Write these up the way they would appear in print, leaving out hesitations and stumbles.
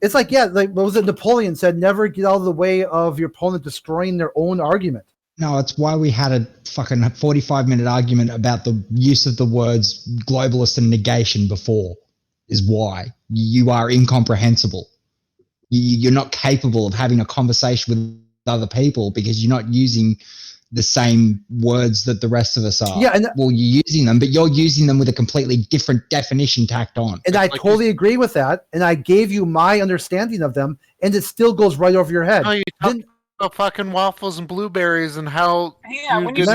It's like, yeah, like what was it? Napoleon said, never get out of the way of your opponent destroying their own argument. No, it's why we had a fucking 45-minute argument about the use of the words globalist and negation before, is why. You are incomprehensible. You're not capable of having a conversation with other people because you're not using the same words that the rest of us are. Yeah, and well, you're using them, but you're using them with a completely different definition tacked on. And I totally agree with that. And I gave you my understanding of them, and it still goes right over your head. No, you talk about fucking waffles and blueberries and how when you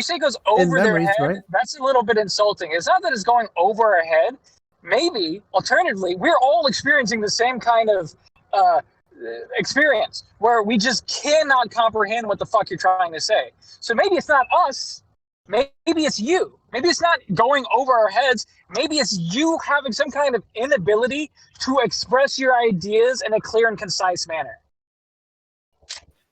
say goes over their head, right? That's a little bit insulting. It's not that it's going over our head. Maybe, alternatively, we're all experiencing the same kind of experience where we just cannot comprehend what the fuck you're trying to say. So maybe it's not us. Maybe it's you. Maybe it's not going over our heads. Maybe it's you having some kind of inability to express your ideas in a clear and concise manner.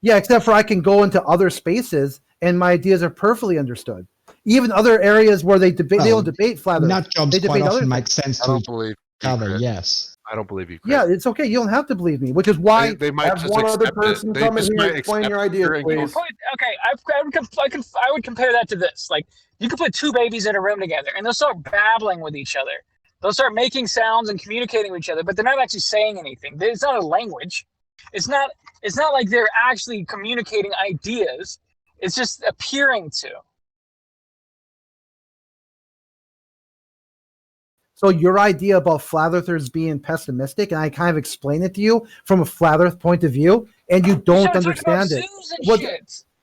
Yeah, except for I can go into other spaces and my ideas are perfectly understood. Even other areas where they debate, they don't debate flat earth. Nut jobs quite often make sense to each other. Yes. I don't believe you, Chris. Yeah, it's okay. You don't have to believe me, which is why they might have just one other accept person it. come in here and explain your idea, please. I would compare that to this. Like, you could put two babies in a room together, and they'll start babbling with each other. They'll start making sounds and communicating with each other, but they're not actually saying anything. It's not a language. It's not like they're actually communicating ideas. It's just appearing to. So your idea about flat earthers being pessimistic, and I kind of explain it to you from a flat earth point of view, and you don't understand it.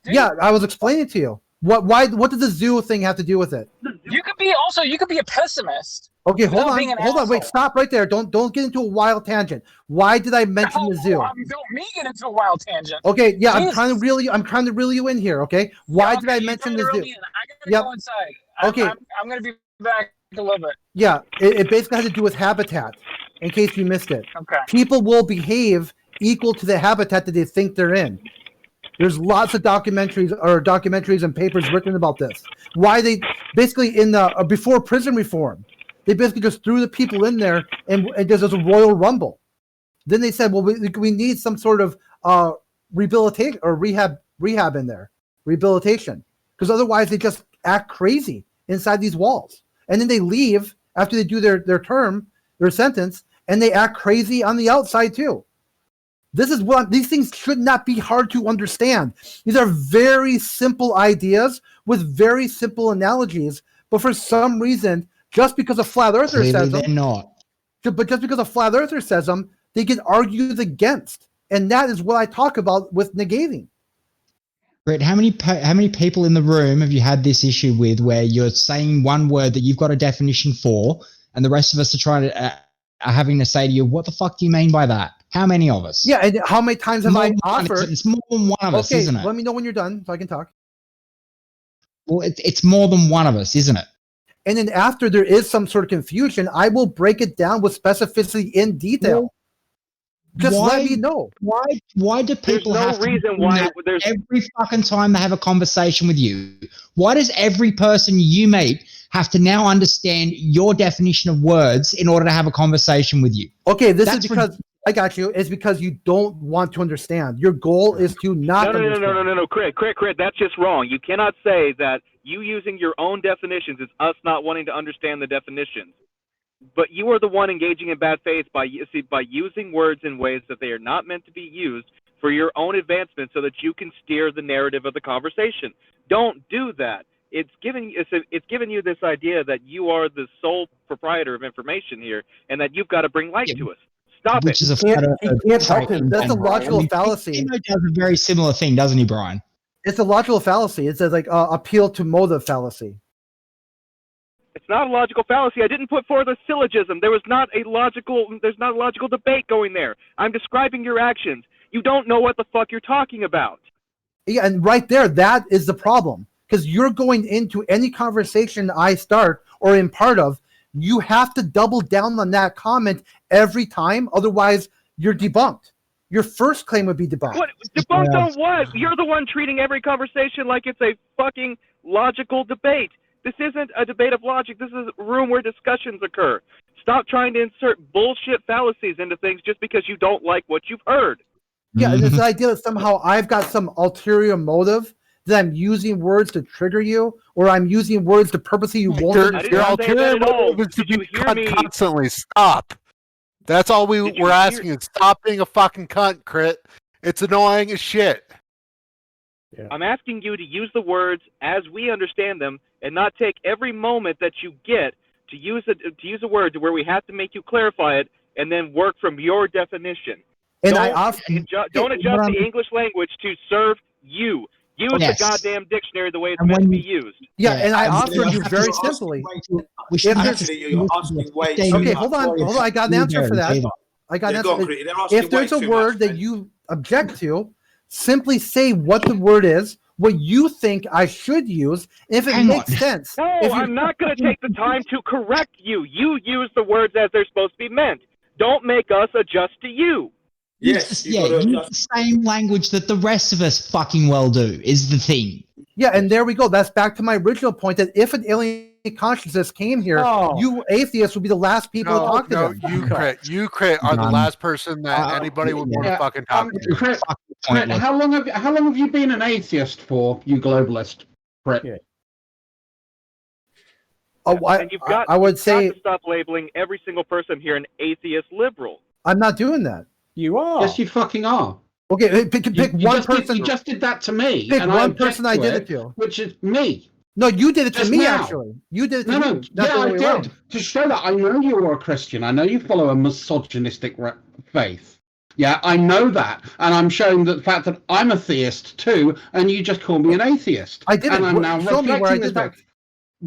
Yeah, I was explaining it to you. What does the zoo thing have to do with it? You could be a pessimist. Okay, hold on, wait, stop right there. Don't get into a wild tangent. Why did I mention the zoo? Don't me get into a wild tangent. Okay, yeah, I'm trying to reel you in here. Okay, why did I mention the zoo? I gotta go inside. Okay, I'm gonna be back a little bit. Yeah, it basically has to do with habitat. In case you missed it, okay. People will behave equal to the habitat that they think they're in. There's lots of documentaries and papers written about this. Why they basically in the before prison reform, they basically just threw the people in there and there's a royal rumble. Then they said, well, we need some sort of rehabilitation or rehab in there, rehabilitation, because otherwise they just act crazy inside these walls. And then they leave after they do their sentence, and they act crazy on the outside too. These things should not be hard to understand. These are very simple ideas with very simple analogies, but for some reason, just because a flat earther says them, they're not. But just because a flat earther says them, they get argued against, and that is what I talk about with negating. Brett, how many people in the room have you had this issue with, where you're saying one word that you've got a definition for, and the rest of us are trying to are having to say to you, "What the fuck do you mean by that?" How many of us? Yeah, and how many times have I offered? It's more than one of us, isn't it? Let me know when you're done so I can talk. Well, it's more than one of us, isn't it? And then after there is some sort of confusion, I will break it down with specificity in detail. Just let me know. Why do people have to do that every fucking time they have a conversation with you? Why does every person you meet have to now understand your definition of words in order to have a conversation with you? Okay, this is because I got you. It's because you don't want to understand. Your goal is to not understand. No, Craig, that's just wrong. You cannot say that you using your own definitions is us not wanting to understand the definitions. But you are the one engaging in bad faith by using words in ways that they are not meant to be used for your own advancement so that you can steer the narrative of the conversation. Don't do that. It's giving you this idea that you are the sole proprietor of information here and that you've got to bring light to us. Stop Which it. Is That's a logical fallacy. He does a very similar thing, doesn't he, Brian? It's a logical fallacy. It says like appeal to motive fallacy. It's not a logical fallacy. I didn't put forth a syllogism. There's not a logical debate going there. I'm describing your actions. You don't know what the fuck you're talking about. Yeah, and right there, that is the problem. Because you're going into any conversation I start or am part of, you have to double down on that comment every time. Otherwise, you're debunked. Your first claim would be debunked. What? Debunked on what? You're the one treating every conversation like it's a fucking logical debate. This isn't a debate of logic. This is a room where discussions occur. Stop trying to insert bullshit fallacies into things just because you don't like what you've heard. Yeah, and this idea that somehow I've got some ulterior motive, that I'm using words to trigger you, or I'm using words to purposely you won't I understand. didn't say that at all. Is to Did you be hear cunt me? constantly. Stop. That's all Did you we're hear- asking is stop being a fucking cunt, Crit. It's annoying as shit. I'm asking you to use the words as we understand them and not take every moment that you get to use a word where we have to make you clarify it and then work from your definition. And Don't adjust the English language to serve you. Use the goddamn dictionary the way it's meant to be used. Yeah, and I offered you very simply. You're asking way too Okay, much. hold on. I got an answer for that. I got an answer. If there's a word that you object to, simply say what the word is, what you think I should use, if it makes sense. No, I'm not going to take the time to correct you. You use the words as they're supposed to be meant. Don't make us adjust to you. Yes, use the same language that the rest of us fucking well do, is the thing. Yeah, and there we go. That's back to my original point that if an alien consciousness came here, you atheists would be the last people to talk to them. You Crit are the last person that anybody would want to fucking talk to. Crit, how long have you been an atheist for, you globalist? Crit. Yeah. And I would say to stop labeling every single person here an atheist liberal. I'm not doing that. You are. Yes, you fucking are. Okay, pick one person. You just did that to me. Pick and one person I did it to. Which is me. No, you did it Just to me, now. actually. You did it to No, me. That's yeah, the I way did. around. To show that I know you are a Christian. I know you follow a misogynistic faith. Yeah, I know that. And I'm showing the fact that I'm a theist too, and you just call me an atheist. I didn't. And I'm now Show me where I reflecting did that.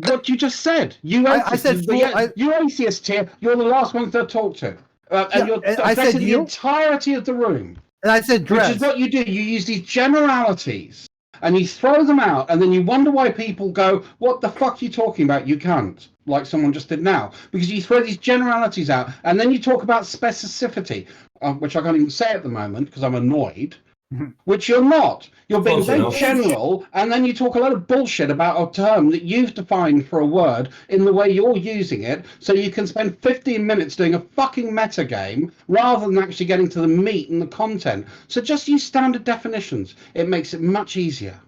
What you just said. You I said you atheists here, you're the last ones to talk to. And you're I said affecting the entirety of the room. And I said dress. Which is what you do. You use these generalities and you throw them out, and then you wonder why people go, what the fuck are you talking about? You can't. Like someone just did now. Because you throw these generalities out, and then you talk about specificity, which I can't even say at the moment because I'm annoyed. Which you're not. You're being very general, and then you talk a lot of bullshit about a term that you've defined for a word in the way you're using it, so you can spend 15 minutes doing a fucking meta game rather than actually getting to the meat and the content. So just use standard definitions. It makes it much easier.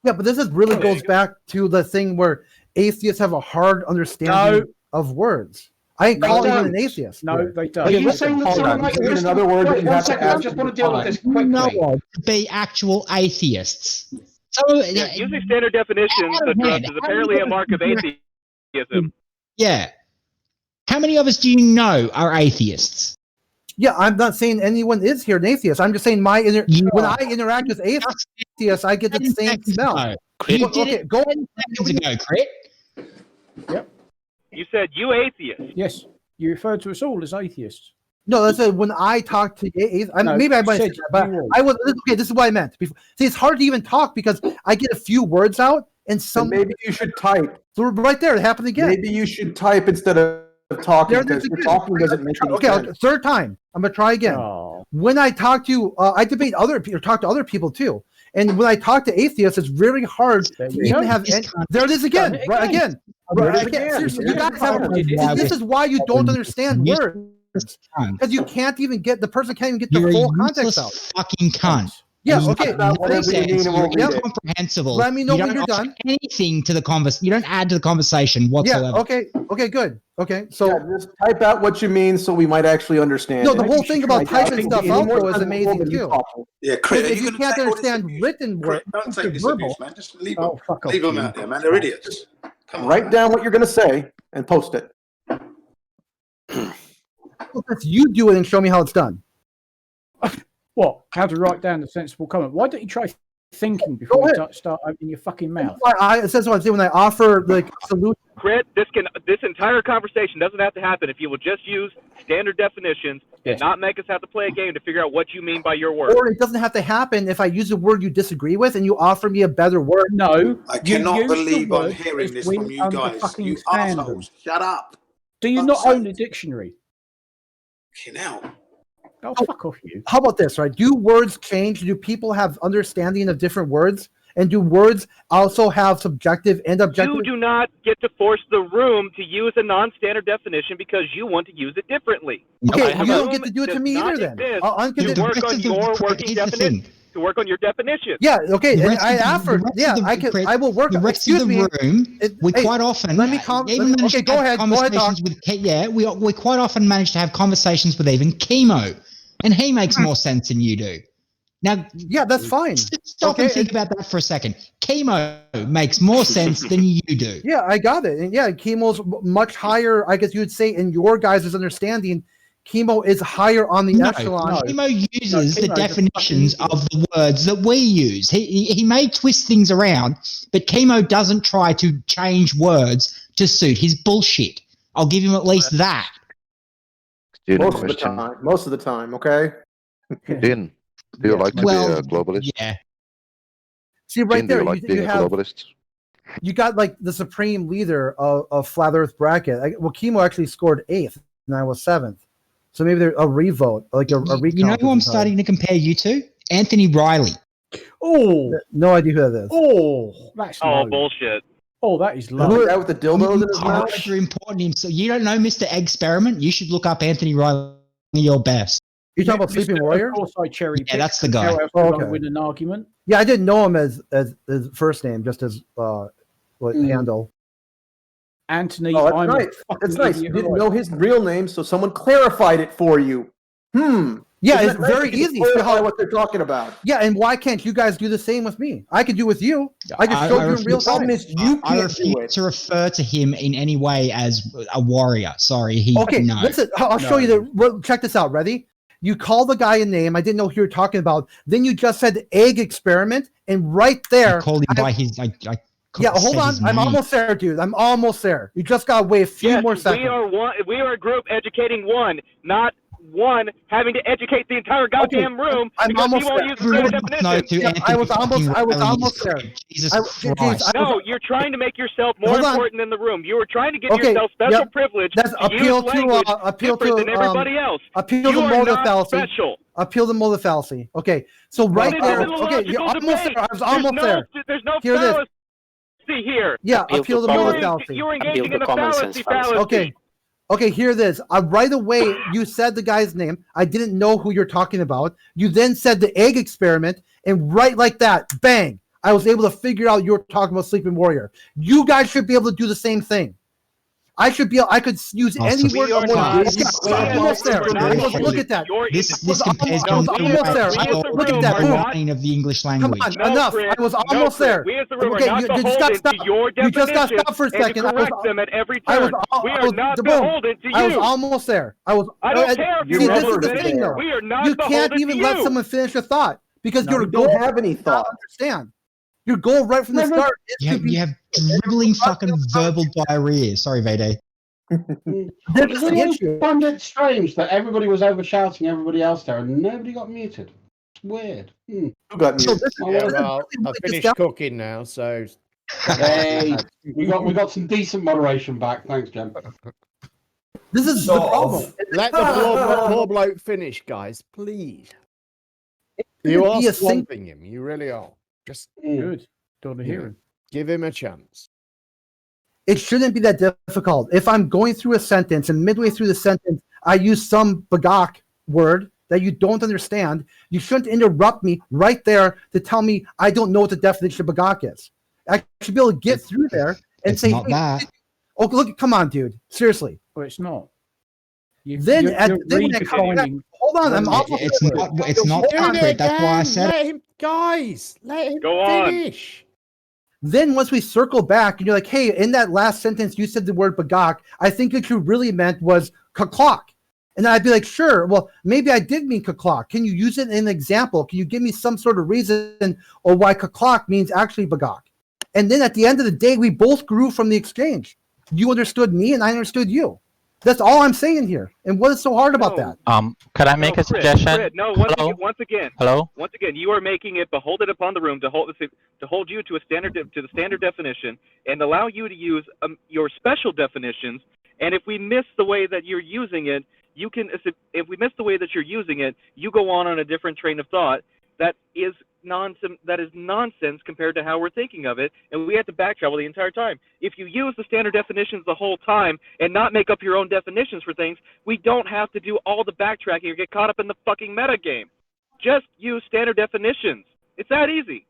Yeah, but this really goes back to the thing where atheists have a hard understanding of words. I ain't calling you an atheist. No, they don't. Are you saying that someone like in another word that you have to I just want to deal with this quickly. To be actual atheists. So using standard definitions is apparently a mark of atheism. Yeah. How many of us do you know are atheists? Yeah, I'm not saying anyone is here an atheist. I'm just saying when I interact with atheists, I get the same smell. You did it 10 seconds ago, Crit. Yep. You said you atheist. Yes, you referred to us all as atheists. No, that's when I talk to atheists. Maybe I might say that, but I was okay. This is what I meant. See, it's hard to even talk because I get a few words out, and maybe you should type. Right there, it happened again. Maybe you should type instead of talking because talking doesn't make any sense. Okay, third time. I'm gonna try again. When I talk to, I debate other people, talk to other people too. And when I talk to atheists, it's really hard to even have. There it is again. Right again. Seriously, you guys have. This is why you don't understand words because you can't even get the person can't even get the full context out. Fucking cunt. Yeah. Okay. You're incomprehensible. Let me know when you you're don't done. Anything to the conversation. You don't add to the conversation whatsoever. Yeah. Okay. Okay. Good. Okay. So just type out what you mean so we might actually understand. No, the whole thing about typing stuff out though is amazing too. Yeah, Chris, if you can't understand written words, don't take this abuse, man. Just leave them. Leave them out there, man. They're idiots. Come on. Write down what you're going to say and post it. You do it and show me how it's done. What? How to write down the sensible comment? Why don't you try thinking before you start opening your fucking mouth? It says what I say when I offer the solution. Crit, this entire conversation doesn't have to happen if you will just use standard definitions and not make us have to play a game to figure out what you mean by your word. Or it doesn't have to happen if I use a word you disagree with and you offer me a better word. No. I cannot believe I'm hearing this from you guys. You assholes. Shut up. Do you not own a dictionary? Now. Oh, fuck off you. How about this, right? Do words change? Do people have understanding of different words? And do words also have subjective and objective? You do not get to force the room to use a non-standard definition because you want to use it differently. Okay, you don't get to do it to me either then. To work on your working definition. To work on your definition. Yeah, okay. And I offered. Yeah, I will work. The rest of the room, we quite often. Let me okay, go ahead. Conversations with we quite often manage to have conversations with even Chemo, and he makes more sense than you do. Now, yeah, that's fine. Stop and think about that for a second. Chemo makes more sense than you do. Yeah, I got it. And yeah, Chemo's much higher. I guess you would say in your guys' understanding. Chemo is higher on the echelon. No. Chemo uses the definitions of the words that we use. He may twist things around, but Chemo doesn't try to change words to suit his bullshit. I'll give him at least that. Most of the time, okay? Din, do you like to be a globalist? Yeah. See, right Din, there, do you like being a globalist? You got like the supreme leader of Flat Earth bracket. Well, Chemo actually scored 8th, and I was 7th. So maybe they're a revote, like a recount. You know who I'm starting to compare you to? Anthony Riley. Oh, no idea who that is. Oh, that's low. Bullshit. Oh, that is low. Who is that with the dildos in his mouth? Very important. So you don't know Mr. Experiment? You should look up Anthony Riley. Your best. You talking about Sleeping Warrior? Of course, I cherry picked. Yeah, that's the guy. Win an argument. Yeah, I didn't know him as his first name, just as handle. Anthony. Oh, that's nice. That's nice. You didn't know his real name, so someone clarified it for you. Yeah, it's very easy. Clarify what they're talking about. Yeah, and why can't you guys do the same with me? I could do with you. I could show you in real time. I refuse to refer to him in any way as a warrior. Sorry, listen. I'll show you the. Check this out. Ready? You call the guy a name. I didn't know who you were talking about. Then you just said egg experiment, and right there, I called him by his. Yeah, hold on. I'm almost there, dude. I'm almost there. You just got to wait a few more seconds. We are a group educating one, not one having to educate the entire goddamn room. I'm almost there. I was almost there. Jesus Christ. No, you're trying to make yourself more important than the room. You were trying to give yourself special privilege. That's appeal to than everybody else. Appeal to motive fallacy. Appeal to motive fallacy. Okay, so right there. Okay, you're almost there. I was almost there. There's no fallacy here. Yeah, appeal to motive fallacy. You're engaging in a fallacy. Okay, here it is. Right away, you said the guy's name. I didn't know who you're talking about. You then said the egg experiment, and right like that, bang, I was able to figure out you were talking about Sleeping Warrior. You guys should be able to do the same thing. I could use any word. Almost there. Look at that. This compares I was almost there. Look at that. Boom. Of the English language. Come on, enough. I was almost there. Okay, you just got to stop. You just got to stop for a second. Them at every turn. We are not beholden to you. I was almost there. I don't care if this is the thing, though. We are not you can't even let someone finish a thought because you don't have any thought. Understand? Your goal right from the start is you have dribbling fucking verbal diarrhea. Sorry, Vede. I find it strange that everybody was over shouting everybody else there and nobody got muted. It's weird. Who got muted? Well, I finished cooking now, so hey, we got some decent moderation back. Thanks, Jen. This is the problem. Let the poor bloke finish, guys, please. You are swamping him. You really are. Just good. Don't hear him. Give him a chance. It shouldn't be that difficult. If I'm going through a sentence and midway through the sentence, I use some bagak word that you don't understand, you shouldn't interrupt me right there to tell me I don't know what the definition of bagak is. I should be able to get through there and say, hey, oh, look, come on, dude. Seriously. Well, it's not. Hold on, I'm almost it's not accurate. That's why I said let him go finish. Then once we circle back and you're like, hey, in that last sentence you said the word bagak, I think what you really meant was kaklak. And I'd be like, sure, well, maybe I did mean kaklak. Can you use it in an example? Can you give me some sort of reason or why kaklak means actually bagak? And then at the end of the day, we both grew from the exchange. You understood me and I understood you. That's all I'm saying here. And what is so hard about that? Could I make a suggestion? Once again, you are making it beholden upon the room to hold you to the standard definition and allow you to use your special definitions. And if we miss the way that you're using it, you go on a different train of thought that is nonsense compared to how we're thinking of it, and we have to back travel the entire time. If you use the standard definitions the whole time and not make up your own definitions for things, we don't have to do all the backtracking or get caught up in the fucking meta game. Just use standard definitions. It's that easy.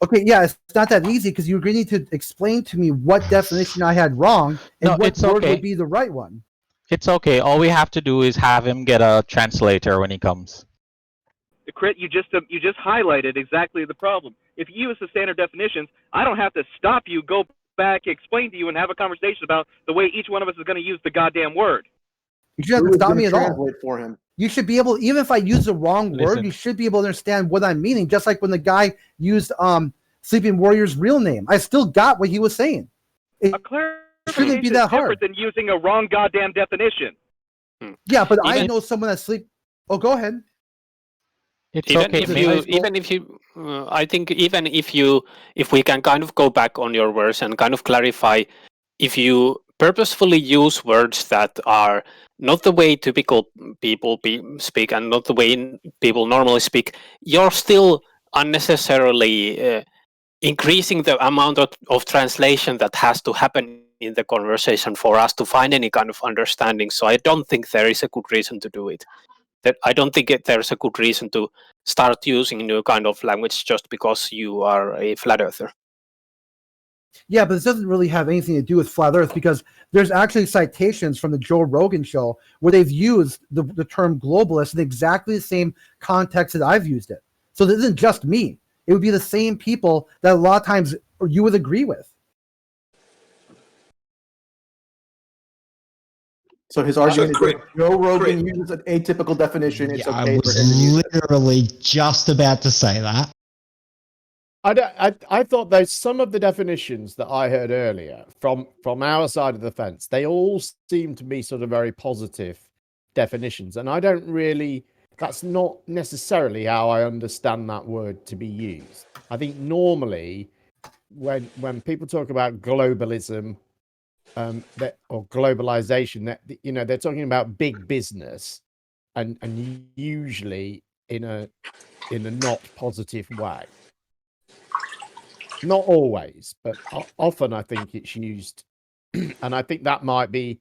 Okay, yeah, it's not that easy because you're going to explain to me what definition I had wrong and No, what it's word okay. would be the right one. It's okay. All we have to do is have him get a translator when he comes. Crit, you just highlighted exactly the problem. If you use the standard definitions, I don't have to stop you, go back, explain to you, and have a conversation about the way each one of us is going to use the goddamn word. You shouldn't have to stop me at all. Translate for him. You should be able, even if I use the wrong word, you should be able to understand what I'm meaning. Just like when the guy used Sleeping Warrior's real name, I still got what he was saying. It shouldn't be that hard. Different than using a wrong goddamn definition. Yeah, but I know someone that sleep. Oh, go ahead. It's even okay. I think even if we can kind of go back on your words and kind of clarify, if you purposefully use words that are not the way typical people speak and not the way people normally speak, you're still unnecessarily increasing the amount of translation that has to happen in the conversation for us to find any kind of understanding. So I don't think there is a good reason to do it. I don't think there's a good reason to start using a new kind of language just because you are a flat earther. Yeah, but this doesn't really have anything to do with flat earth because there's actually citations from the Joe Rogan show where they've used the term globalist in exactly the same context that I've used it. So this isn't just me. It would be the same people that a lot of times you would agree with. So his argument is that Joe Rogan uses an atypical definition. It's okay I was literally just about to say that. I thought those some of the definitions that I heard earlier from our side of the fence, they all seem to be sort of very positive definitions, and I don't really. That's not necessarily how I understand that word to be used. I think normally, when people talk about globalism, or globalization, that they're talking about big business, and usually in a not positive way. Not always, but often I think it's used, and I think that might be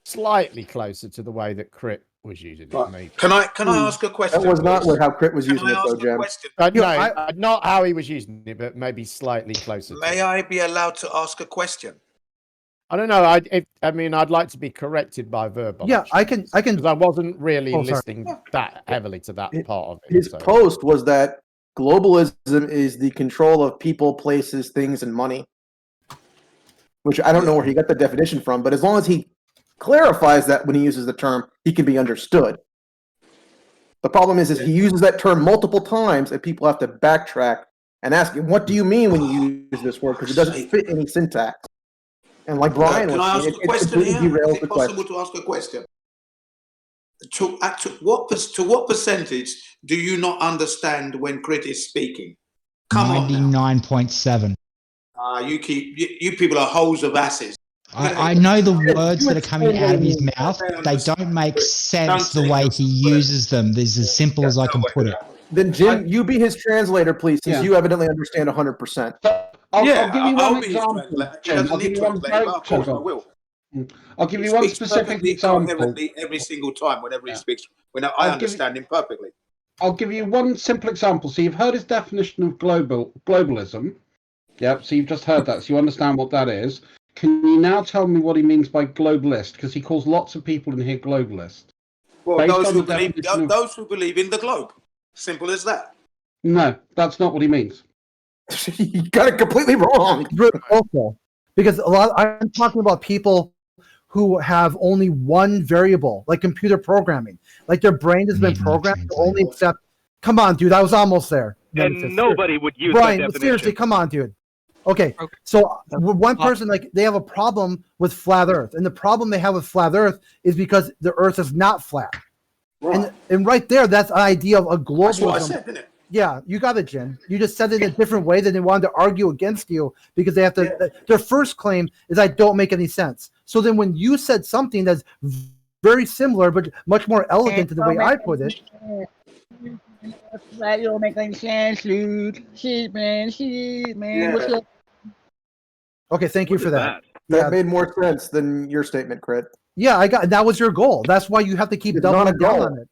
slightly closer to the way that Crit was using it. Maybe. Can I ask a question? That was not how Crit was using it, though, Jim. No, not how he was using it, but maybe slightly closer. May I be allowed to ask a question? I don't know. I mean, I'd like to be corrected by verbal. Yeah, I can. Because I wasn't really listening that heavily to that part of it. His post was that globalism is the control of people, places, things, and money. Which I don't know where he got the definition from, but as long as he clarifies that when he uses the term, he can be understood. The problem is he uses that term multiple times, and people have to backtrack and ask him, "What do you mean when you use this word?" Because it doesn't fit any syntax. And like Brian can I ask a question here? Is it possible to to ask a question? To what percentage do you not understand when Crit is speaking? Come on, 99.7. You people are holes of asses. I know the words that are coming out of his mouth. They don't make sense the way he uses them. This is as simple as I can put it. Then Jim, you be his translator, please, since you evidently understand 100%. I'll give you one example. I'll give you one specific example. Every single time, whenever he speaks, I understand him perfectly. I'll give you one simple example. So you've heard his definition of globalism. Yep. So you've just heard that. So you understand what that is. Can you now tell me what he means by globalist? Because he calls lots of people in here globalist. Well, those who believe in the globe. Simple as that. No, that's not what he means. You got it completely wrong. Also, because I'm talking about people who have only one variable, like computer programming. Like their brain has been programmed to only accept. Come on, dude, I was almost there. And nobody would use Brian, that definition. seriously, come on, dude. Okay, so one person, like, they have a problem with flat Earth, and the problem they have with flat Earth is because the Earth is not flat. Right. And right there, that's an idea of a globalism. That's what I said, didn't it? Yeah, you got it, Jim. You just said it in a different way than they wanted to argue against you because they have to. Their first claim is I don't make any sense. So then when you said something that's very similar but much more elegant to the way I put it, That don't make any sense, dude. Shit, man. Yeah. What's up? Okay, thank you for that. That made more sense than your statement, Crit. Yeah, that was your goal. That's why you have to keep It's not a doubling down goal. on it.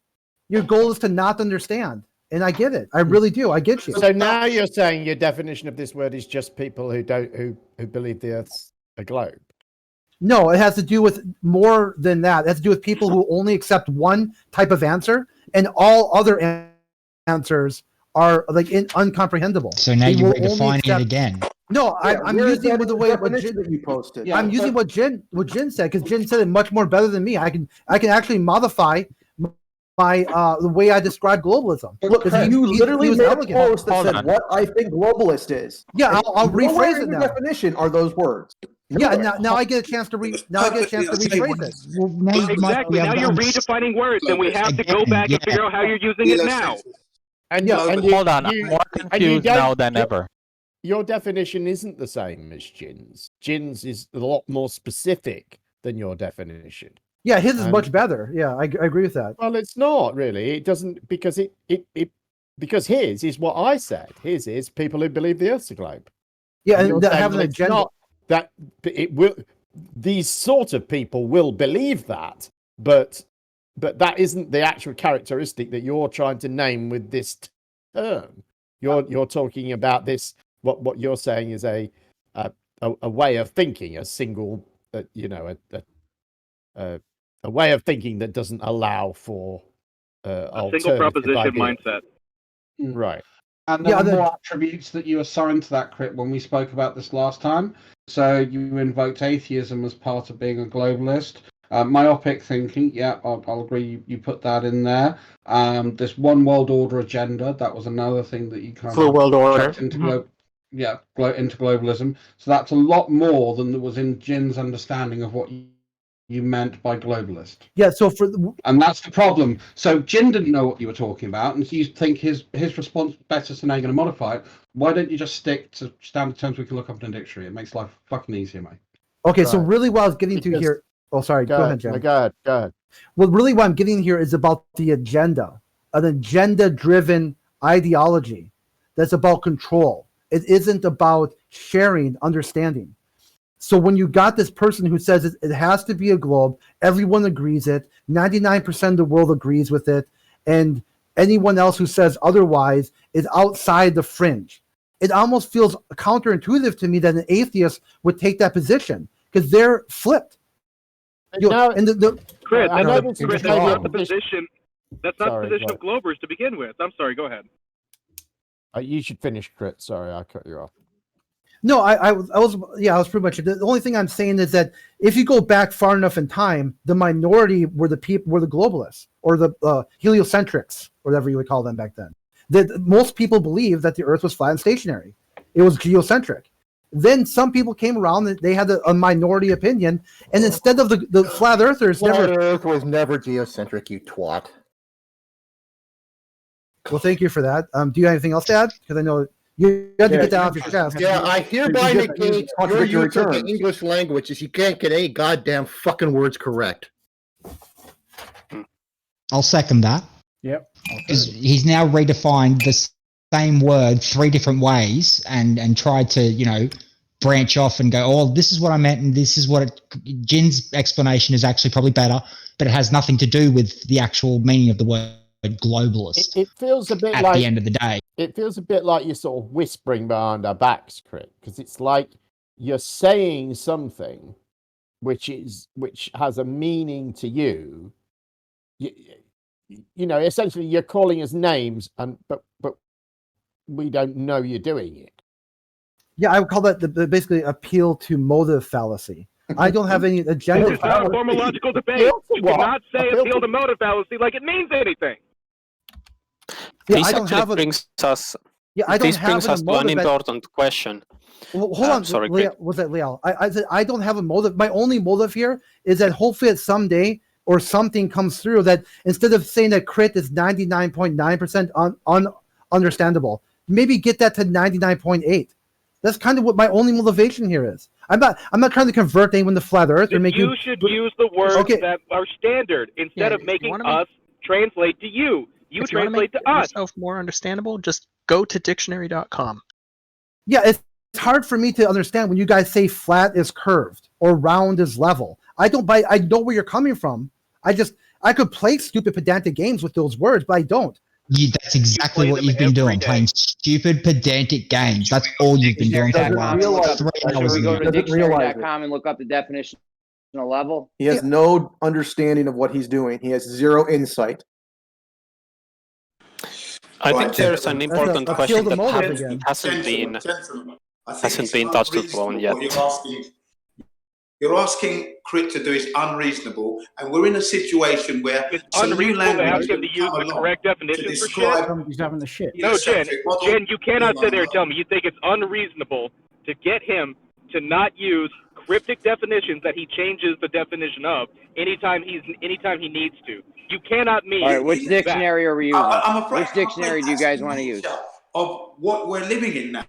Your goal is to not understand. And I get it. I really do. I get you. So now you're saying your definition of this word is just people who believe the Earth's a globe. No, it has to do with more than that. It has to do with people who only accept one type of answer, and all other answers are like incomprehensible. So now They you're will only redefining accept- it again. No, I'm where is using that with the way what definition Jin, that you posted. I'm using what Jin said, because Jin said it much more better than me. I can actually modify my the way I describe globalism. Look, you literally was made a elegant. post that Hold said on. what I think globalist is. Yeah, I'll Nowhere rephrase in it the now. definition are those words. Yeah, Nowhere. now I get a chance to rephrase it. Well, now you might Exactly. be able Now to you're understand. redefining words, and we have to go Again, back and yeah. figure out how you're using it now. And Hold on, I'm more confused now than ever. Your definition isn't the same as Jin's. Jin's is a lot more specific than your definition. Yeah, his is much better. Yeah, I agree with that. Well, it's not really. It doesn't because because his is what I said. His is people who believe the Earth's a globe. Yeah, you're and that saying, have an well, it's agenda. not that it will. These sort of people will believe that, but that isn't the actual characteristic that you're trying to name with this term. You're talking about this. What you're saying is a way of thinking, a single, a way of thinking that doesn't allow for A single proposition ideas. mindset. Right. And there were more attributes that you assigned to that, Crit, when we spoke about this last time. So you invoked atheism as part of being a globalist. Myopic thinking, yeah, I'll agree. You put that in there. This one world order agenda, that was another thing that you kind Full of world order. checked into into globalism. So that's a lot more than there was in Jin's understanding of what you meant by globalist. Yeah, so and that's the problem. So Jin didn't know what you were talking about, and you think his response better, so now you're going to modify it. Why don't you just stick to standard terms we can look up in a dictionary? It makes life fucking easier, mate. Okay, so really what I was getting to here. Oh, sorry. Go ahead, Jim. No, go ahead. Well, really what I'm getting here is about the agenda, an agenda-driven ideology that's about control. It isn't about sharing, understanding. So when you got this person who says it has to be a globe, everyone agrees it, 99% of the world agrees with it, and anyone else who says otherwise is outside the fringe. It almost feels counterintuitive to me that an atheist would take that position because they're flipped. Chris, that's not the position. That's not the position of globers to begin with. I'm sorry. Go ahead. You should finish, Crit. Sorry, I cut you off. No, I was pretty much. The only thing I'm saying is that if you go back far enough in time, the minority were the globalists or the heliocentrics, whatever you would call them back then. That most people believed that the Earth was flat and stationary. It was geocentric. Then some people came around that they had a minority opinion, and instead of the flat earthers, Earth was never geocentric, you twat. Well, thank you for that. Do you have anything else to add? Because I know you had to get that off your chest. Yeah, I hereby negate your use of the English language as you can't get any goddamn fucking words correct. I'll second that. Yep. Because he's now redefined the same word 3 different ways and tried to, branch off and go, oh, this is what I meant and this is what it... Jin's explanation is actually probably better, but it has nothing to do with the actual meaning of the word globalist. It feels a bit at like... the end of the day. It feels a bit like you're sort of whispering behind our backs, Crit, because it's like you're saying something which has a meaning to you. Essentially you're calling us names, but we don't know you're doing it. Yeah, I would call that the basically appeal to motive fallacy. I don't have any agenda. This is not a formal logical debate. You cannot say appeal to motive fallacy like it means anything. Yeah, this I don't actually have brings us. Yeah, I don't this have brings us to an important question. Well, hold on, sorry, was that Leal? I said I don't have a motive. My only motive here is that hopefully at someday or something comes through that instead of saying that Crit is 99.9% understandable, maybe get that to 99.8. That's kind of what my only motivation here is. I'm not trying to convert anyone to flat Earth or make you should use the words that are standard instead of making us translate to you. You translate to us. Yourself more understandable. Just go to dictionary.com. Yeah, it's hard for me to understand when you guys say flat is curved or round is level. I don't buy. I know where you're coming from. I could play stupid pedantic games with those words, but I don't. That's exactly what you've been doing, playing stupid pedantic games. That's all you've been doing for the last 3 hours. Should we go to dictionary.com and look up the definition of level? He has no understanding of what he's doing. He has zero insight. I think there's an important question that hasn't been touched upon yet. You're asking Crit to do is unreasonable, and we're in a situation where it's unreasonable to ask him to use the correct definition for shit. He's having the shit. No, Jen, you cannot sit there and tell me you think it's unreasonable to get him to not use cryptic definitions that he changes the definition of anytime he needs to. You cannot mean. All right, which dictionary are we using? I'm afraid, which dictionary do you guys want to use? Of what we're living in now,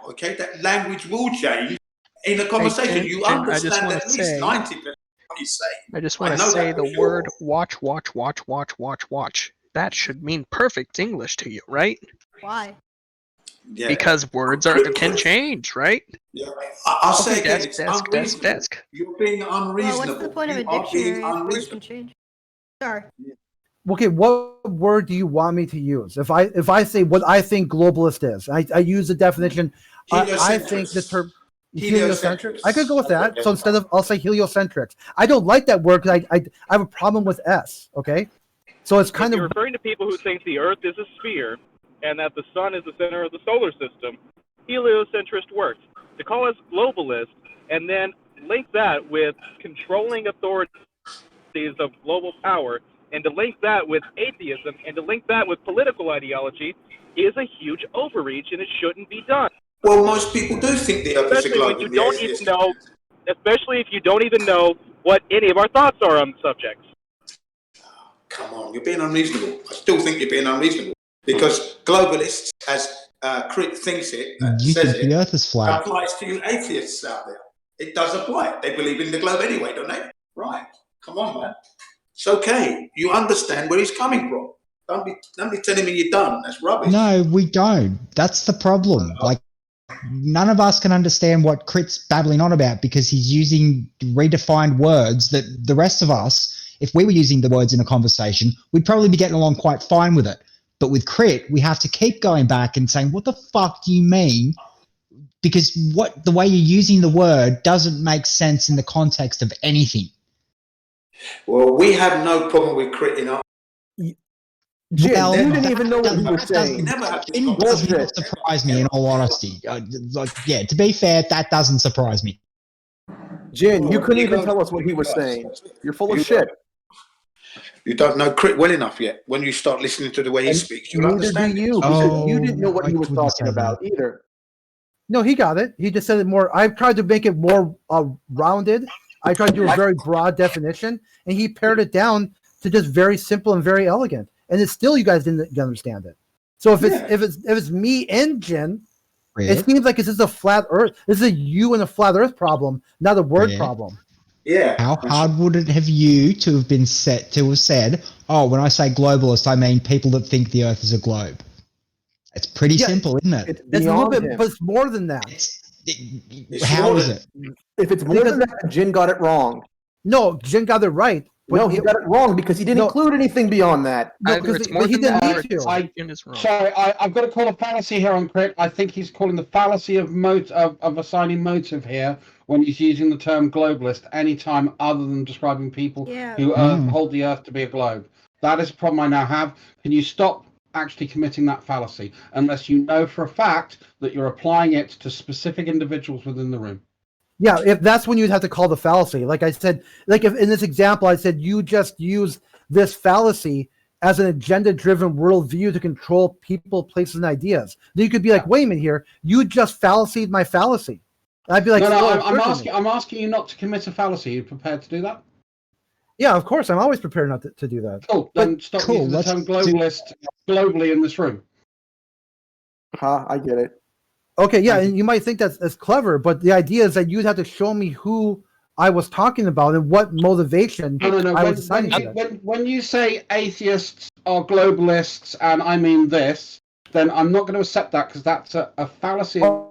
okay? That language will change in a conversation. You understand at least 90% of what he's saying. I just want to say the word watch. That should mean perfect English to you, right? Why? Yeah. Because words can change, right? Yeah. I'll say again, desk. You're being unreasonable. Well, what's the point of a dictionary if words can change? Sorry. Okay, what word do you want me to use? If I say what I think globalist is, I use the definition. I think this term heliocentric. I could go with that. So instead of, I'll say heliocentrics. I don't like that word because I have a problem with S. Okay, so it's kind of you're referring to people who think the Earth is a sphere and that the sun is the center of the solar system. Heliocentrist works. To call us globalist and then link that with controlling authorities of global power, and to link that with atheism, and to link that with political ideology is a huge overreach, and it shouldn't be done. Well, most people do think the Earth is a globe. Especially if you don't even know what any of our thoughts are on the subjects. Come on, you're being unreasonable. I still think you're being unreasonable because globalists, as Crit thinks it, says it, the Earth is flat. applies to you atheists out there. It does apply. They believe in the globe anyway, don't they? Right. Come on, man. It's okay. You understand where he's coming from. Don't be telling me you're done. That's rubbish. No, we don't. That's the problem. Like, none of us can understand what Crit's babbling on about because he's using redefined words that the rest of us, if we were using the words in a conversation, we'd probably be getting along quite fine with it. But with Crit, we have to keep going back and saying, what the fuck do you mean? Because the way you're using the word doesn't make sense in the context of anything. Well, we have no problem with Crit in our... Jim, you didn't even know what he was saying. It doesn't surprise me, in all honesty. To be fair, that doesn't surprise me. Jin, you couldn't even tell us what he was saying. You're full of shit. You don't know Crit well enough yet. When you start listening to the way he speaks, you'll understand. You didn't know what he was talking about either. No, he got it. He just said it more. I tried to make it more rounded. I tried to do a very broad definition, and he pared it down to just very simple and very elegant. And it's still, you guys didn't understand it. So if it's me and Jin, it seems like it's just a flat Earth. This is a you and a flat Earth problem, not a word problem. Yeah. How hard would it have you to have been said, oh, when I say globalist, I mean people that think the Earth is a globe? It's pretty simple, isn't it? It's a little bit, but it's more than that. How is it? If it's more than that, Jin got it wrong. No, Jin got it right. No, he got it wrong because he didn't include anything beyond that. No, because he didn't need to. Sorry, I've got to call a fallacy here on Crit. I think he's calling the fallacy of assigning motive here when he's using the term globalist anytime other than describing people who hold the Earth to be a globe. That is a problem I now have. Can you stop actually committing that fallacy unless you know for a fact that you're applying it to specific individuals within the room? Yeah, if that's when you'd have to call the fallacy. Like I said, like if in this example, I said you just use this fallacy as an agenda-driven worldview to control people, places, and ideas. Then you could be like, wait a minute here, you just fallacied my fallacy. I'd be like, I'm asking you not to commit a fallacy. Are you prepared to do that? Yeah, of course. I'm always prepared not to do that. Cool. Then stop using the term globalist globally in this room. I get it. Okay, yeah, and you might think that's clever, but the idea is that you'd have to show me who I was talking about and what motivation I was assigning to that. When you say atheists are globalists and I mean this, then I'm not going to accept that because that's a fallacy of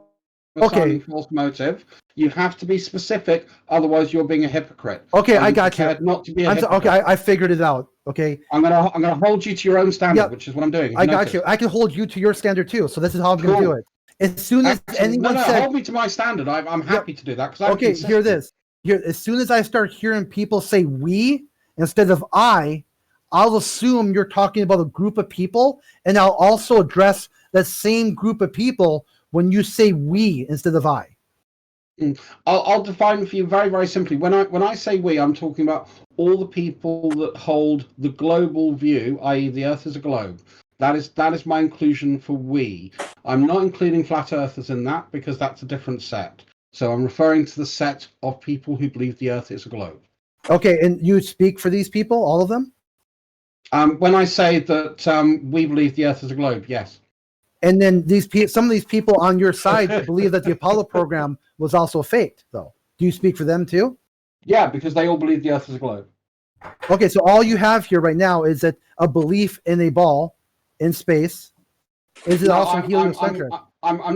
assigning false motive. You have to be specific, otherwise you're being a hypocrite. Okay, I got you. Not to be a hypocrite. Okay, I figured it out. Okay, I'm gonna hold you to your own standard, which is what I'm doing. I got you. I can hold you to your standard too. So this is how I'm going to do it. As soon as anyone said, hold me to my standard. I'm happy to do that because okay, hear this. Here, as soon as I start hearing people say "we" instead of I'll assume you're talking about a group of people, and I'll also address that same group of people when you say "we" instead of I. I'll define for you very, very simply. When I say we, I'm talking about all the people that hold the global view, i.e., the Earth is a globe. That is my inclusion for we. I'm not including flat earthers in that because that's a different set. So I'm referring to the set of people who believe the Earth is a globe. Okay, and you speak for these people, all of them? When I say that we believe the Earth is a globe, yes. And then some of these people on your side believe that the Apollo program was also faked, though. Do you speak for them too? Yeah, because they all believe the Earth is a globe. Okay, so all you have here right now is that a belief in a ball in space. Is it also heliocentric? I'm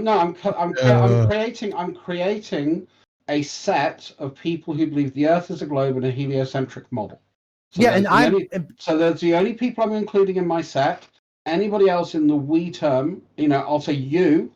creating a set of people who believe the Earth is a globe in a heliocentric model. So so there's the only people I'm including in my set. Anybody else in the we term, I'll say you,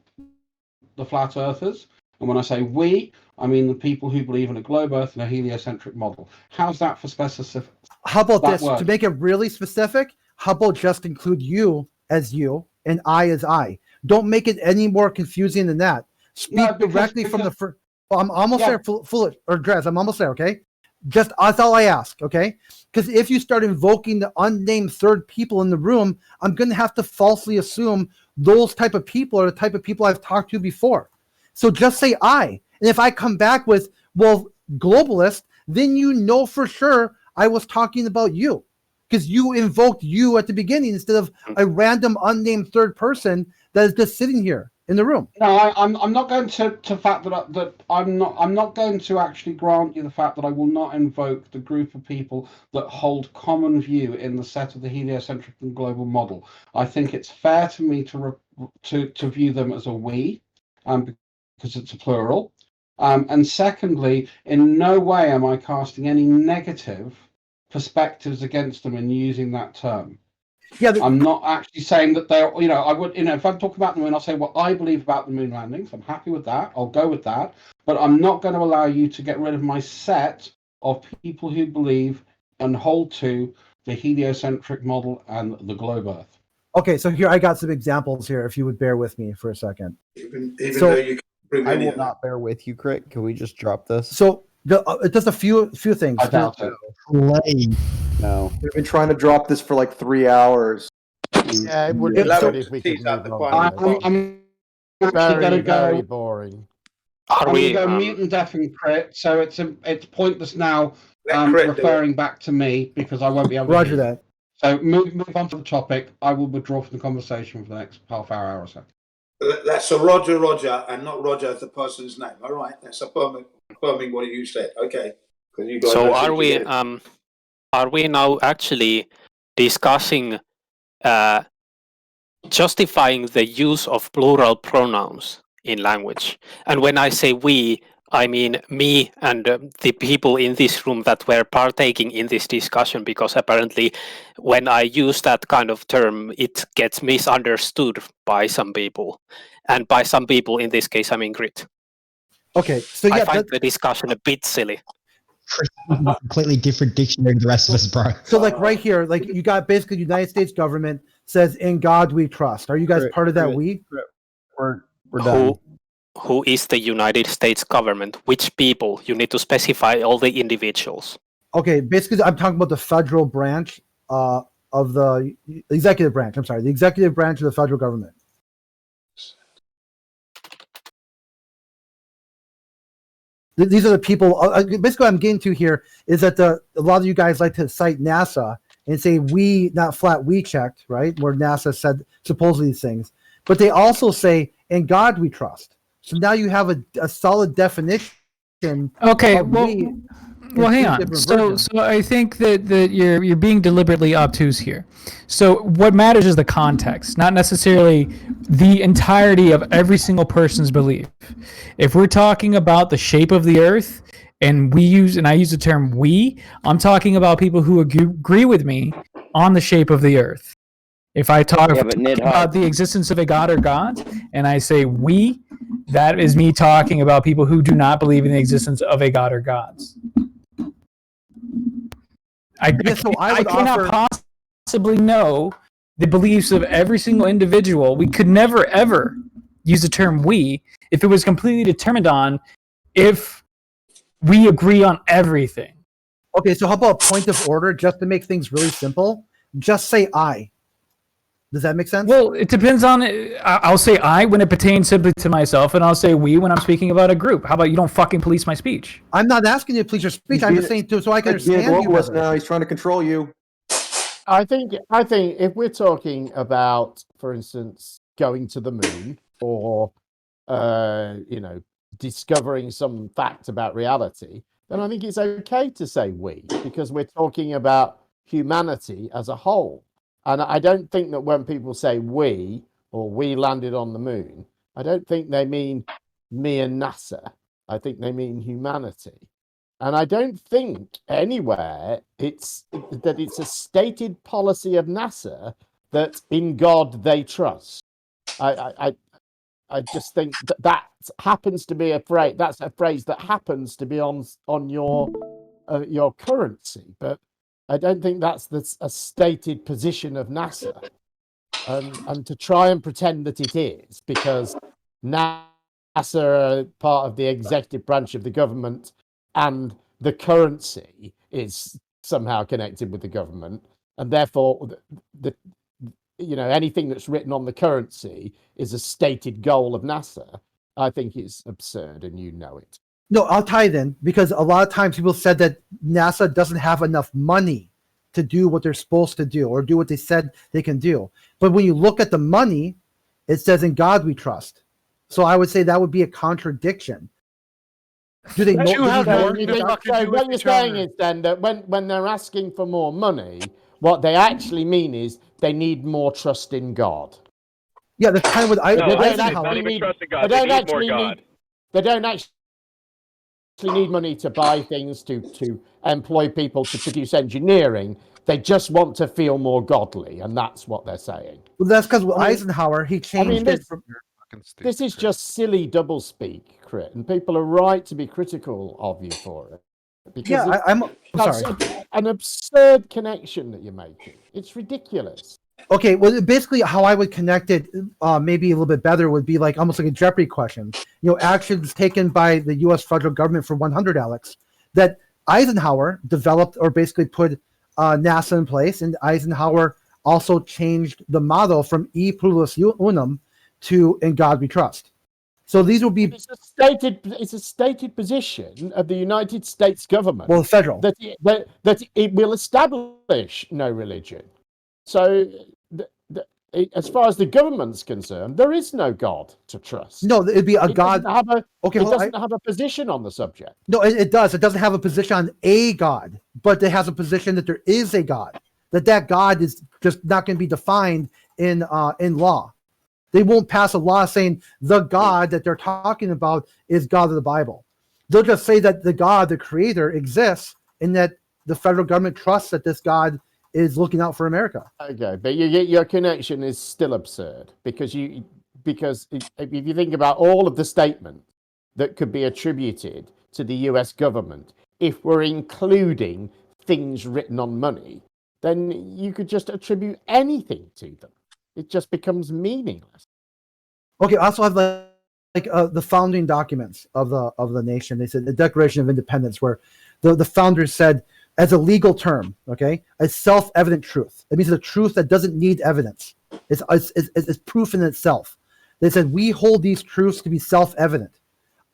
the flat earthers, and when I say we, I mean the people who believe in a globe Earth and a heliocentric model. How's that for specific? How about this? To make it really specific, how about just include you as you and I as I? Don't make it any more confusing than that. Speak directly from the first. Well, I'm almost there, Foolish or Drez. I'm almost there. Okay, just that's all I ask. Okay, because if you start invoking the unnamed third people in the room, I'm going to have to falsely assume those type of people are the type of people I've talked to before. So just say I, and if I come back with globalist, then you know for sure I was talking about you, because you invoked you at the beginning instead of a random unnamed third person that is just sitting here in the room. No, I'm not going to fact that I'm not going to actually grant you the fact that I will not invoke the group of people that hold common view in the set of the heliocentric and global model. I think it's fair to me to view them as a we, because it's a plural. And secondly, in no way am I casting any negative perspectives against them in using that term. Yeah, I'm not actually saying that they're, I would, if I'm talking about the moon, I'll say what I believe about the moon landings. I'm happy with that. I'll go with that. But I'm not going to allow you to get rid of my set of people who believe and hold to the heliocentric model and the globe Earth. Okay, so here I got some examples here, if you would bear with me for a second. Even though you can bring I will not bear with you, Crit. Can we just drop this? So just a few things. I doubt it. No. We've been trying to drop this for like 3 hours. Yeah, it would be good if we could move on. I'm actually going to go. Very boring. Are I'm we? going to go mute and deaf and Crit, so it's pointless now referring back to me because I won't be able to. Roger that. So move on to the topic. I will withdraw from the conversation for the next half hour or so. That's a Roger, and not Roger as the person's name. All right, that's affirming what you said. Okay. You guys So are we now actually discussing justifying the use of plural pronouns in language? And when I say we, I mean me and the people in this room that were partaking in this discussion, because apparently when I use that kind of term, it gets misunderstood by some people. And by some people, in this case, I mean Grit. Okay, so I find the discussion a bit silly. Completely different dictionary to the rest of us, bro. So like right here, like you got basically the United States government says, "In God we trust." Are you guys part of that? We're done. Who is the United States government? Which people? You need to specify all the individuals. Okay, basically I'm talking about the federal branch of the executive branch. I'm sorry, the executive branch of the federal government. These are the people. Basically, what I'm getting to here is that a lot of you guys like to cite NASA and say we, not flat we checked, right? Where NASA said supposedly these things, but they also say in God we trust. So now you have a solid definition. Okay, Well, hang on. So I think that you're being deliberately obtuse here. So what matters is the context, not necessarily the entirety of every single person's belief. If we're talking about the shape of the earth, and I use the term we, I'm talking about people who agree with me on the shape of the earth. If I talk about the existence of a god or gods, and I say we, that is me talking about people who do not believe in the existence of a god or gods. I cannot possibly know the beliefs of every single individual. We could never, ever use the term we if it was completely determined on if we agree on everything. Okay, so how about point of order, just to make things really simple? Just say I. Does that make sense? Well, it depends on I'll say I when it pertains simply to myself, and I'll say we when I'm speaking about a group. How about you don't fucking police my speech? I'm not asking you to police your speech. I'm just saying so I can understand you better. Now he's trying to control you. I think if we're talking about, for instance, going to the moon or discovering some fact about reality, then I think it's okay to say we, because we're talking about humanity as a whole. And I don't think that when people say we, or we landed on the moon, I don't think they mean me and NASA. I think they mean humanity. And I don't think anywhere it's a stated policy of NASA that in God they trust. I just think that happens to be a phrase. That's a phrase that happens to be on your currency, but I don't think that's a stated position of NASA. And to try and pretend that it is, because NASA are part of the executive branch of the government, and the currency is somehow connected with the government, and therefore anything that's written on the currency is a stated goal of NASA, I think is absurd, and you know it. No, I'll tie it in, because a lot of times people said that NASA doesn't have enough money to do what they're supposed to do or do what they said they can do. But when you look at the money, it says in God we trust. So I would say that would be a contradiction. Do they know more? So what you're saying is then that when they're asking for more money, what they actually mean is they need more trust in God. Yeah, that's kind of what They don't actually need money to buy things, to employ people to produce engineering. They just want to feel more godly, and that's what they're saying. Well, that's because Eisenhower, he changed it from... This is just silly doublespeak, Crit, and people are right to be critical of you for it. Because I'm sorry. An absurd connection that you're making. It's ridiculous. Okay, well, basically how I would connect it maybe a little bit better would be like almost like a Jeopardy question. Actions taken by the U.S. federal government for 100, Alex, that Eisenhower developed or basically put NASA in place, and Eisenhower also changed the motto from E pluribus unum to In God We Trust. So these will be... It's a stated position of the United States government. Well, federal. That it will establish no religion. So, as far as the government's concerned, there is no God to trust. No, it'd be a God. It doesn't have a position on the subject. No, it does. It doesn't have a position on a God, but it has a position that there is a God. That God is just not going to be defined in law. They won't pass a law saying the God that they're talking about is God of the Bible. They'll just say that the God, the Creator, exists, and that the federal government trusts that this God is looking out for America. Okay, but your connection is still absurd, because if you think about all of the statements that could be attributed to the US government, if we're including things written on money, then you could just attribute anything to them. It just becomes meaningless. Okay, I also have the founding documents of the nation. They said the Declaration of Independence, where the founders said, as a legal term, okay, a self-evident truth. It means a truth that doesn't need evidence. It's proof in itself. They said, we hold these truths to be self-evident.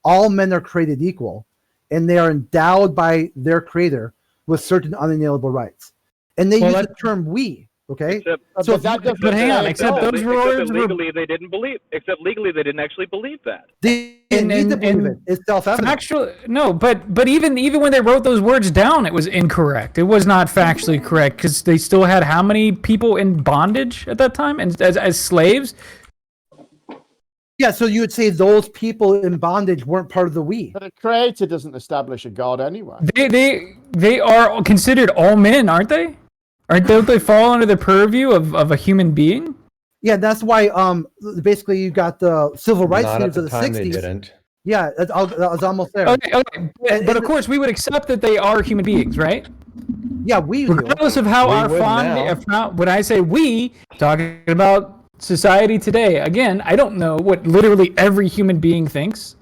All men are created equal, and they are endowed by their Creator with certain unalienable rights. And they use the term we. Okay, Except, so but hang on, except those words were legally they didn't believe. Except legally they didn't actually believe that. they didn't need to believe it. It's self-evident. Actually, no, but even when they wrote those words down, it was incorrect. It was not factually correct because they still had how many people in bondage at that time and as slaves? Yeah, so you would say those people in bondage weren't part of the we. But a creator doesn't establish a god anyway. They are considered all men, aren't they? Don't they fall under the purview of a human being? Yeah, that's why basically you got the civil rights Not leaders at of the the time they 60s. didn't. Yeah, I was almost there. Okay. But of course, we would accept that they are human beings, right? Yeah, we do. Regardless of how our when I say we, talking about society today, again, I don't know what literally every human being thinks,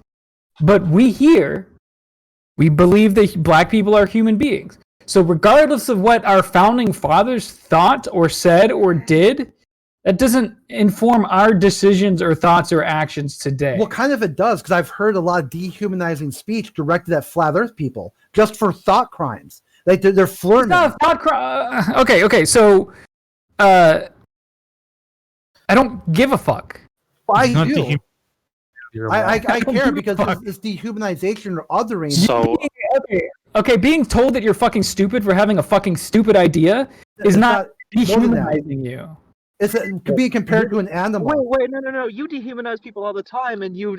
but we here, we believe that black people are human beings. So regardless of what our founding fathers thought or said or did, that doesn't inform our decisions or thoughts or actions today. Well, kind of it does, because I've heard a lot of dehumanizing speech directed at flat Earth people just for thought crimes. Like they're flirting. It's not a thought crime. Okay. So, I don't give a fuck. I do. I care because it's dehumanization or othering. So okay, being told that you're fucking stupid for having a fucking stupid idea is not dehumanizing you. It's being compared to an animal. Wait, no. You dehumanize people all the time, and you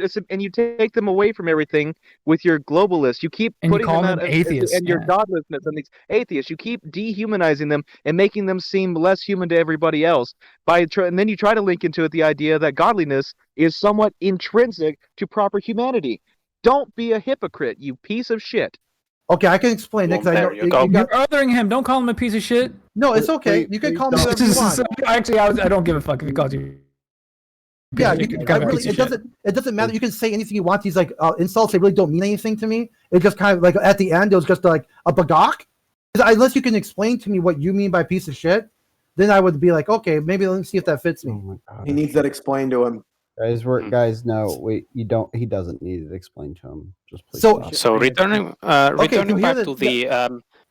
take them away from everything with your globalists. You keep putting them out atheists and your godlessness and these atheists. You keep dehumanizing them and making them seem less human to everybody else. And then you try to link into it the idea that godliness is somewhat intrinsic to proper humanity. Don't be a hypocrite, you piece of shit. Okay, I can explain it. You're othering him. Don't call him a piece of shit. No, it's okay. You can call me whatever you want. Actually, I don't give a fuck if he calls you. Yeah, it doesn't matter. You can say anything you want. These insults, they really don't mean anything to me. It just kind of like at the end, it was just like a bagok. Unless you can explain to me what you mean by piece of shit, then I would be like, okay, maybe let me see if that fits me. He needs that explained to him. Guys, no, he doesn't need it explained to him. Just please. So returning back to the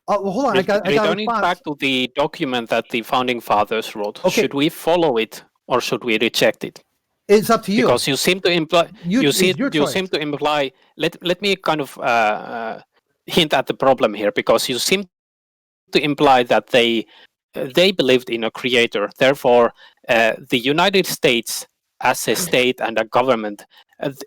hold on, returning back to the document that the founding fathers wrote. Should we follow it or should we reject it? It's up to you. Because you seem to imply you seem to imply. Let me kind of hint at the problem here, because you seem to imply that they believed in a creator. Therefore, the United States, as a state and a government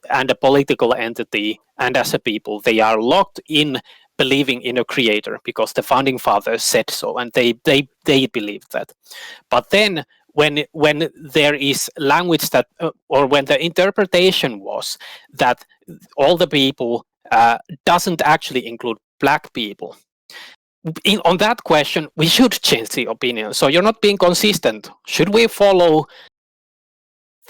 and a political entity and as a people, they are locked in believing in a creator because the founding fathers said so, and they believed that. But then when there is language that or when the interpretation was that all the people doesn't actually include black people, on that question we should change the opinion. So you're not being consistent. Should we follow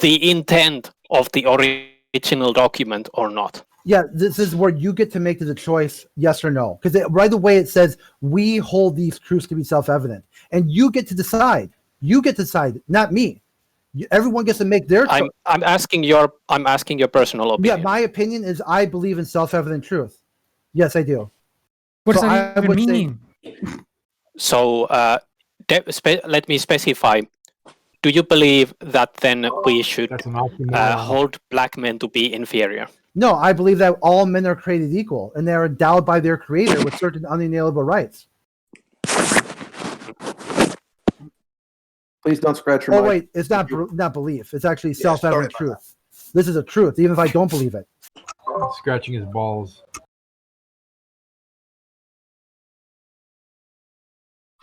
the intent of the original document or not? Yeah, this is where you get to make the choice, yes or no. Because right away it says, we hold these truths to be self-evident. And you get to decide. You get to decide, not me. Everyone gets to make their choice. I'm asking your personal opinion. Yeah, my opinion is I believe in self-evident truth. Yes, I do. What does that even mean? So let me specify. Do you believe that then we should hold black men to be inferior? No, I believe that all men are created equal and they're endowed by their creator with certain unalienable rights. Please don't scratch your mic. Oh, wait, it's not belief. It's actually self-evident truth. This is a truth, even if I don't believe it. Scratching his balls.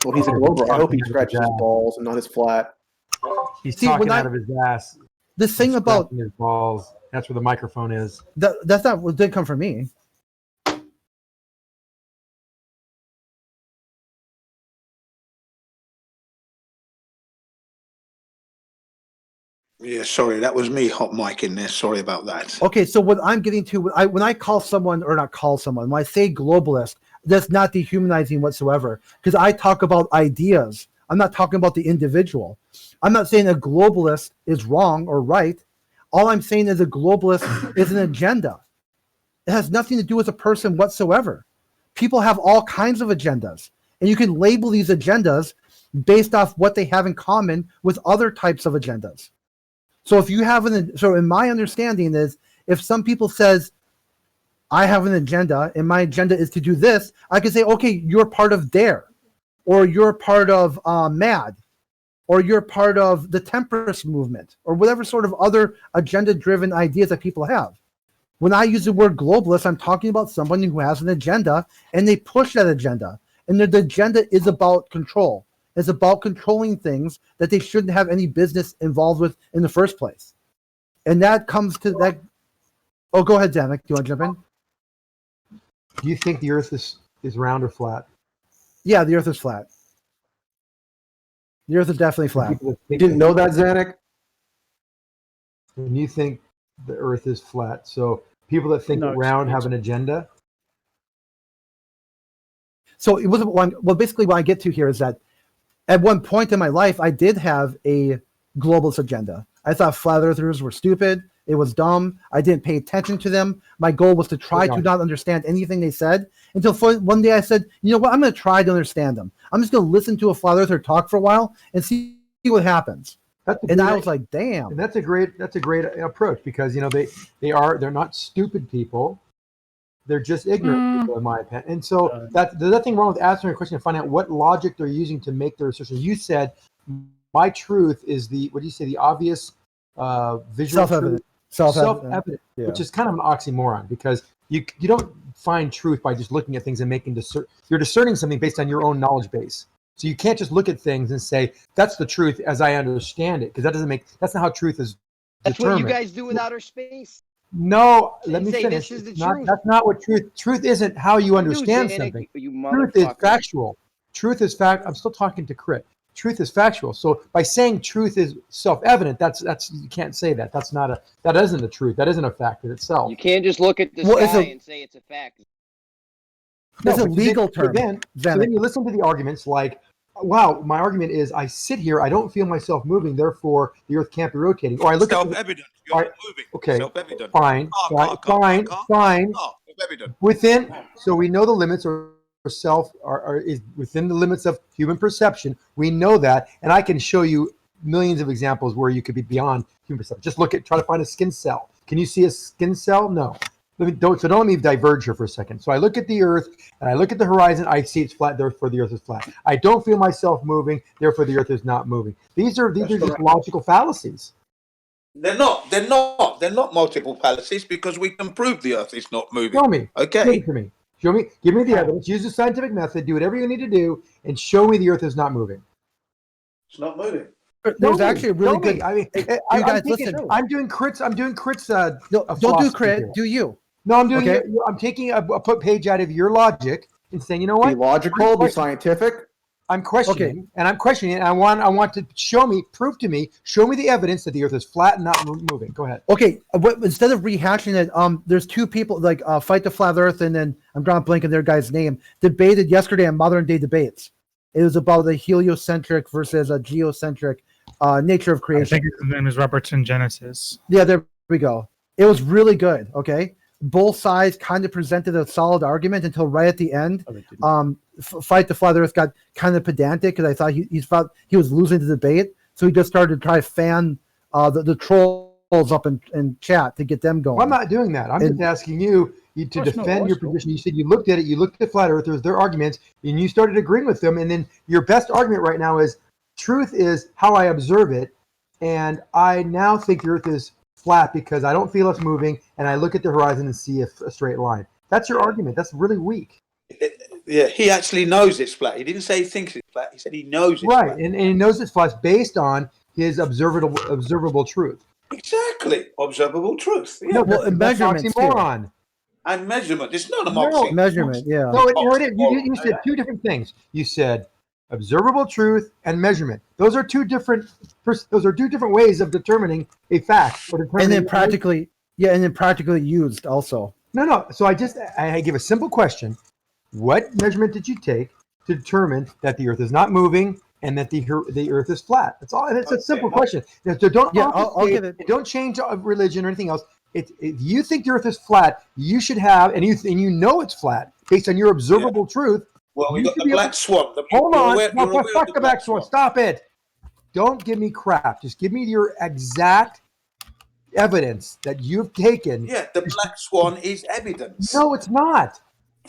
Well, he's a Glober. I hope he scratches his balls and not his flat. He's talking out of his ass. The thing about his balls. That's where the microphone is. That's not what did come from me. Yeah, sorry, that was me hot mic in there. Sorry about that. Okay, so what I'm getting to, when I call someone, or not call someone, when I say globalist, that's not dehumanizing whatsoever, because I talk about ideas. I'm not talking about the individual. I'm not saying a globalist is wrong or right. All I'm saying is a globalist is an agenda. It has nothing to do with a person whatsoever. People have all kinds of agendas, and you can label these agendas based off what they have in common with other types of agendas. So if you have so in my understanding is, if some people says, I have an agenda and my agenda is to do this, I can say, okay, you're part of DARE, or you're part of MAD, or you're part of the temperance movement, or whatever sort of other agenda-driven ideas that people have. When I use the word globalist, I'm talking about someone who has an agenda and they push that agenda. And the agenda is about control. It's about controlling things that they shouldn't have any business involved with in the first place. And that comes to that. Oh, go ahead, Danik. Do you want to jump in? Do you think the Earth is round or flat? Yeah, the Earth is flat. The Earth is definitely flat. You didn't know that, Zanuck? And you think the Earth is flat. So people that think it round have an agenda? So it wasn't one. Well, basically, what I get to here is that at one point in my life, I did have a globalist agenda. I thought flat earthers were stupid. It was dumb. I didn't pay attention to them. My goal was to try to not understand anything they said until one day I said, you know what? I'm going to try to understand them. I'm just going to listen to a flat earther talk for a while and see what happens. And I was like, damn. And that's a great approach, because they're not stupid people. They're just ignorant people, in my opinion. And so there's nothing wrong with answering a question and finding out what logic they're using to make their assertion. You said my truth is the obvious visual truth? Self-evident, yeah. Which is kind of an oxymoron, because you don't find truth by just looking at things and you're discerning something based on your own knowledge base. So you can't just look at things and say that's the truth as I understand it, because that's not how truth is determined. That's what you guys do with outer space. No, let me finish. This is the truth. That's not what truth isn't how you understand something. Truth is factual. Truth is fact. I'm still talking to Crit. Truth is factual. So by saying truth is self-evident, that's you can't say that. That isn't a truth. That isn't a fact in itself. You can't just look at the sky and say it's a fact. That's a legal term. So then you listen to the arguments like, wow, my argument is I sit here, I don't feel myself moving, therefore the Earth can't be rotating. Or I look self-evident. You're not moving. Okay, self-evident. fine. Self-evident. So we know the limits is within the limits of human perception. We know that, and I can show you millions of examples where you could be beyond human perception. Just try to find a skin cell. Can you see a skin cell? No. Don't let me diverge here for a second. So I look at the Earth and I look at the horizon. I see it's flat. Therefore, the Earth is flat. I don't feel myself moving. Therefore, the Earth is not moving. These are just logical fallacies. They're not multiple fallacies, because we can prove the Earth is not moving. Show me. Okay. Show it to me. Give me the evidence. Use the scientific method. Do whatever you need to do, and show me the Earth is not moving. It's not moving. There's actually a really good. I mean, you guys listen. I'm doing crits. Don't do crit. Do you? No, I'm doing. Okay. I'm taking a page out of your logic and saying, you know what? Be logical. Be scientific. I'm questioning, and I'm questioning, and I want to show me the evidence that the Earth is flat and not moving. Go ahead. Okay, instead of rehashing it, there's two people like Fight the Flat Earth, and then I'm drawing a blank on their guy's name, debated yesterday on Modern Day Debates. It was about the heliocentric versus a geocentric nature of creation. I think his name is Robertson Genesis. Yeah, there we go. It was really good. Okay, both sides kind of presented a solid argument until right at the end. Fight the Flat Earth got kind of pedantic because I thought he thought he was losing the debate, so he just started to try to fan the trolls up in chat to get them going. Well, I'm not doing that. I'm just asking you to defend your position. You said you looked at flat earthers, their arguments, and you started agreeing with them. And then your best argument right now is truth is how I observe it, and I now think the Earth is flat because I don't feel it's moving, and I look at the horizon and see a straight line. That's your argument. That's really weak. Yeah, he actually knows it's flat. He didn't say he thinks it's flat. He said he knows it's flat. Right, and he knows it's flat based on his observable truth. Exactly, observable truth. Yeah. No, well, measurement oxymoron. And measurement. It's not a oxymoron. Measurement. Yeah. No, you said two different things. You said observable truth and measurement. Those are two different ways of determining a fact. And then practically used also. No. So I give a simple question. What measurement did you take to determine that the Earth is not moving and that the Earth is flat? That's all. It's a simple question. So I'll give it. Don't change religion or anything else. If you think the Earth is flat, you should have, and you know it's flat based on your observable truth. Well, we You got should the be able black to- swan. Hold on. You're No, aware of fuck the black swan. Stop it. Don't give me crap. Just give me your exact evidence that you've taken. Yeah, the black swan is evidence. No, it's not.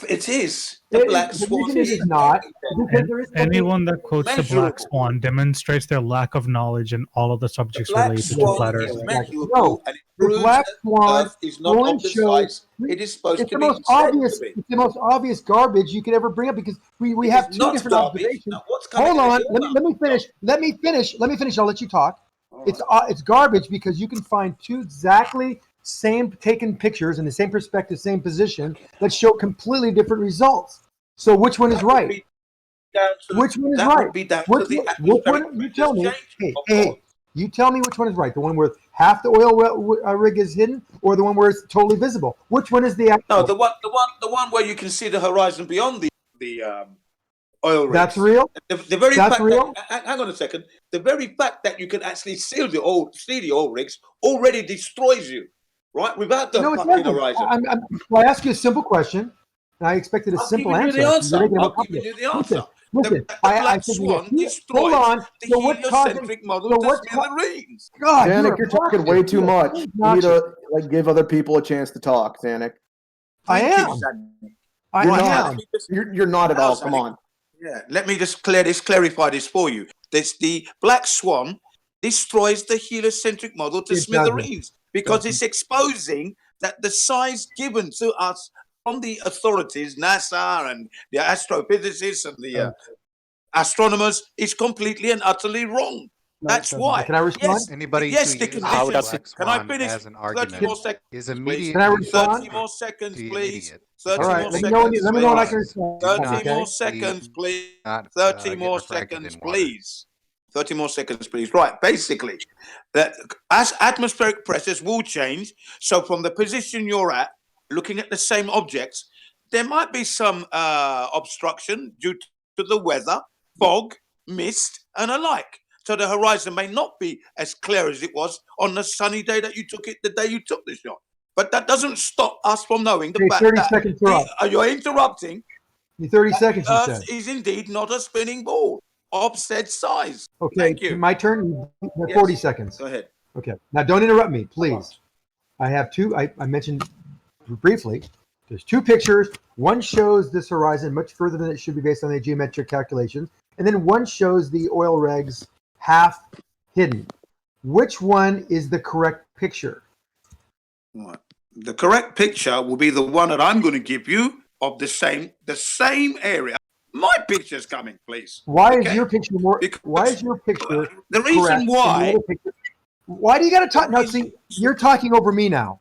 It is. The black The swan reason is it is not evidence. because there is something Anyone that quotes the measurable. black swan demonstrates their lack of knowledge in all of the subjects Black related to swan flat is earth. measurable, No, and it the proves black that swan Earth is not only of the shows. size it is supposed It's to the be most said obvious. to be. It's the most obvious garbage you could ever bring up because we It have is two not different garbage. observations. Now, what's coming Hold out on. of your Let me mouth? finish. Let me finish. I'll let you talk. All It's garbage because you can find two exactly same taken pictures in the same perspective, same position that show completely different results. So which one is That would right? be down to Which one is that right? would be down to Which the one? atmospheric You pressures tell me. changing, of Hey, course. you tell me which one is right. The one where half the oil rig is hidden, or the one where it's totally visible. Which one is the actual? No, the one where you can see the horizon beyond the oil rigs. That's real. The very That's fact real. that, hang on a second. The very fact that you can actually see the oil rigs already destroys you, right? Without the No, it fucking doesn't. horizon. Well, I ask you a simple question, and I expected a I'm simple giving you answer. the answer. You're making it more I'm giving complicated. you the answer. Listen. The I black said swan hold destroys on. the So what's causing? heliocentric model So to what's smithereens. God, Zanuck, you're talking way too much. You need to give other people a chance to talk, Zanuck. I Thank am. you, Zanuck. I You're am. not. You're not at all. Come on. Yeah, let me just clarify this for you. The black swan destroys the heliocentric model to It doesn't. smithereens because it's exposing that the size given to us from the authorities, NASA and the astrophysicists and the astronomers, is completely and utterly wrong. That's why. Can I respond? Yes, Anybody yes, who the uses How the does conditions. black Can I swan finish? as an 30 argument more seconds, is please. immediately Can I respond? 30 more seconds, be an please. idiot. 30 All right. more Let me know when seconds, I can please. respond. 30 Okay. more seconds, please. Not 30 get more refracted seconds, in water. please. 30 more seconds, please. Right, basically, that as atmospheric pressures will change, so from the position you're at, looking at the same objects, there might be some obstruction due to the weather, fog, mist, and alike. So the horizon may not be as clear as it was on the sunny day that you took it, the day you took the shot. But that doesn't stop us from knowing the Okay, fact 30 that seconds are up. you're interrupting. 30 seconds, you Earth said. is indeed not a spinning ball of said size. Okay, Thank you. my turn. You have Yes. 40 seconds. Go ahead. Okay. Now, don't interrupt me, please. I have two. I mentioned briefly. There's two pictures. One shows this horizon much further than it should be based on the geometric calculations, and then one shows the oil rigs half hidden. Which one is the correct picture? Right. The correct picture will be the one that I'm going to give you of the same area. My picture's coming, please. Why Okay? is your picture more? Why is your picture? correct why- than the other picture? Why do you got to talk? No, see, you're talking over me now.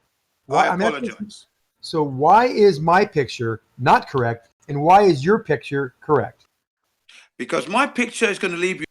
I I'm asking- apologize. So why is my picture not correct, and why is your picture correct? Because my picture is going to leave you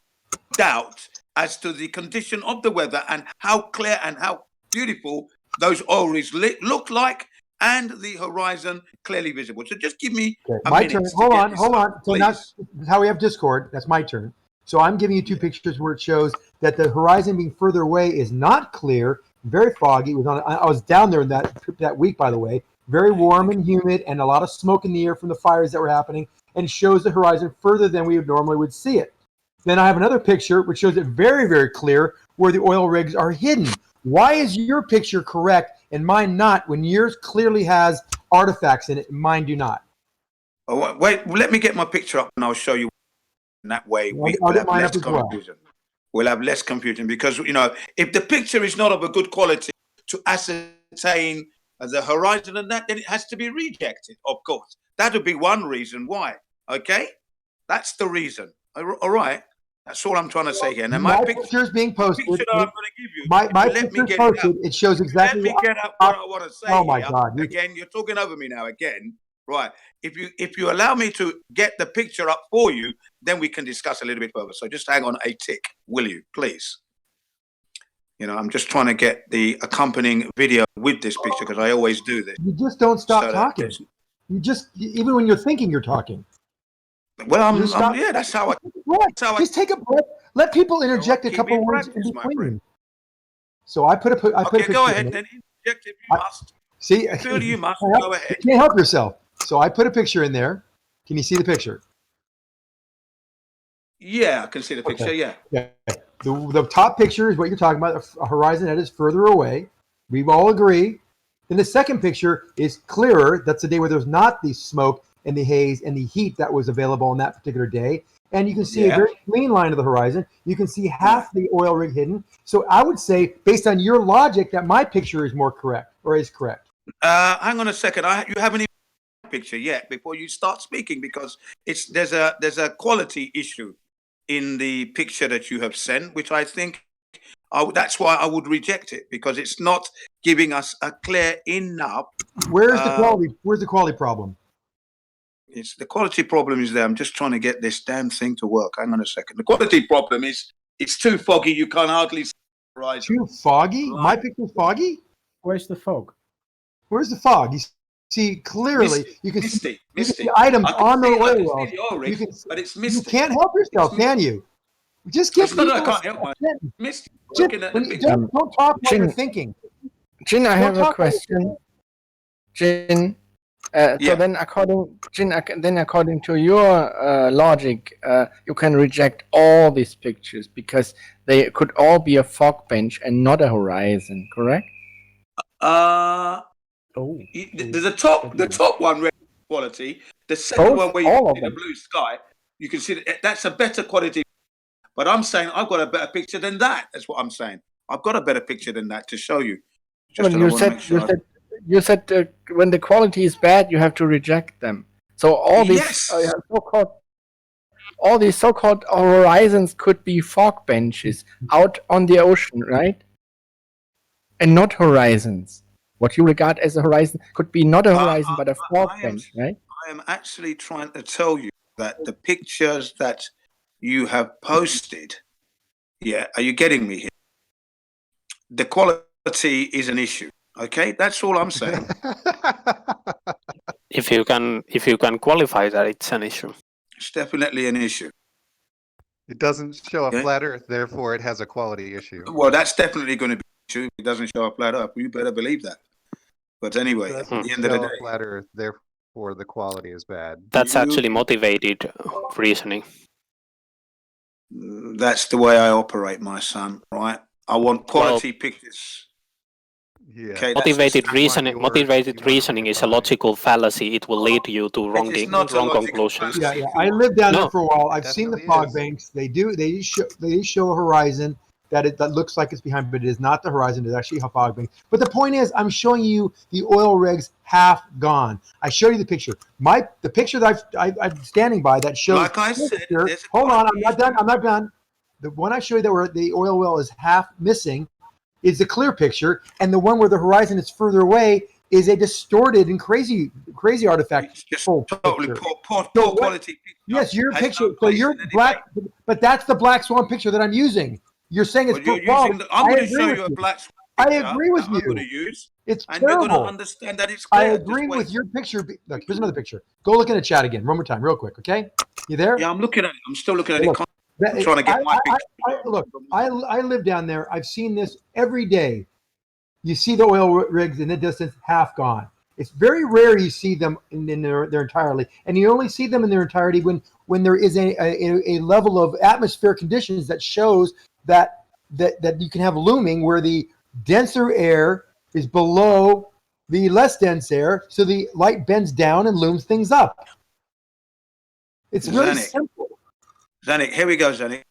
doubt as to the condition of the weather and how clear and how beautiful those oil rigs look like, and the horizon clearly visible. So just give me a My minute. turn. to Hold get on, this hold up, on. So please. now, this is how we have Discord. That's my turn. So I'm giving you two pictures where it shows that the horizon being further away is not clear, very foggy. It was on. I was down there that week, by the way. Very warm and humid, and a lot of smoke in the air from the fires that were happening, and shows the horizon further than we normally would see it. Then I have another picture which shows it very, very clear where the oil rigs are hidden. Why is your picture correct and mine not when yours clearly has artifacts in it and mine do not? Oh, wait, let me get my picture up and I'll show you. In that way, I'll we'll get have mine less up as well. confusion. We'll have less confusion because, if the picture is not of a good quality to ascertain the horizon and that, then it has to be rejected, of course. That would be one reason why, okay? That's the reason. All right? That's all I'm trying to say here. Now, my picture is being posted. picture that I'm going to give you, My let me picture get posted. it It shows exactly. Let me get up what I want to say. Oh my here. God! Again, you're talking over me now. Again, right? If you allow me to get the picture up for you, then we can discuss a little bit further. So just hang on a tick, will you, please? I'm just trying to get the accompanying video with this picture because I always do this. You just don't stop So that talking. there's- You just even when you're thinking, you're talking. Well, Yeah, that's how I. Just take a breath. Let people interject a keep couple in words in practice, my between. So I put a Okay, picture go in ahead. it. Then interject if you must. See, Feel you must. you Go ahead. can't help yourself. So I put a picture in there. Can you see the picture? Yeah, I can see the picture. Okay. Yeah. Yeah. The top picture is what you're talking about. A horizon that is further away. We all agree. Then the second picture is clearer. That's the day where there's not the smoke and the haze and the heat that was available on that particular day. And you can see a very clean line of the horizon. You can see half the oil rig hidden. So I would say, based on your logic, that my picture is more correct or is correct. Hang on a second. You haven't even picture yet before you start speaking, because there's a quality issue in the picture that you have sent, which I think that's why I would reject it, because it's not giving us a clear enough. Where's the quality? Where's the quality problem? It's the quality problem is there. I'm just trying to get this damn thing to work. Hang on a second. The quality problem is it's too foggy. You can't hardly see the horizon. Too foggy? My picture's foggy? Where's the fog? Where's the fog? You see clearly. Misty, you can misty, you can see items on the oil well. You can, but it's misty. You can't help yourself, can you? Just give no, people I can't help myself. Misty. Don't talk while you're thinking. Jin, I have a question. Jin, so then according to your logic, you can reject all these pictures because they could all be a fog bench and not a horizon, correct? The top one, red quality. The second one where you see the blue sky, you can see that's a better quality. But I'm saying I've got a better picture than that. That's what I'm saying. I've got a better picture than that to show you. You said when the quality is bad, you have to reject them. So all these so-called horizons could be fog benches out on the ocean, right? And not horizons. What you regard as a horizon could be not a horizon, but a fog bench, right? I am actually trying to tell you that the pictures that you have posted, are you getting me here? The quality is an issue. Okay, that's all I'm saying. If you can qualify that it's an issue. It's definitely an issue. It doesn't show a flat Earth, therefore it has a quality issue. Well, that's definitely going to be an issue. It doesn't show a flat Earth. You better believe that. But anyway, at the end of the day, flat Earth, therefore the quality is bad. That's actually motivated reasoning. That's the way I operate, my son. Right? I want quality pictures. Yeah. Okay, Motivated reasoning is a logical fallacy. It will lead you to wrong conclusions. Yeah. I lived down there for a while. I've seen the fog banks. They show a horizon that looks like it's behind, but it is not the horizon. It's actually a fog bank. But the point is, I'm showing you the oil rigs half gone. I showed you the picture. The picture that I'm standing by that shows. Like I said, hold on, I'm not done. I'm not done. The one I show you that where the oil well is half missing is the clear picture, and the one where the horizon is further away is a distorted and crazy artifact. It's just totally poor quality picture. Yes, your picture. So you're black, but that's the black swan picture that I'm using. You're saying it's poor quality. I'm going to show you a black swan picture. I agree with you. I'm going to use. It's and terrible. you're going to understand that it's clear. I agree with your picture. Look, here's another picture. Go look in the chat again, one more time, real quick. Okay, you there? Yeah, I'm looking at it. I'm still looking at it. I'm trying to get my picture. I live down there. I've seen this every day. You see the oil rigs in the distance, half gone. It's very rare you see them in their entirety, and you only see them in their entirety when there is a level of atmospheric conditions that shows that you can have looming where the denser air is below the less dense air, so the light bends down and looms things up. It's really simple. Zanik, here we go, Zanik.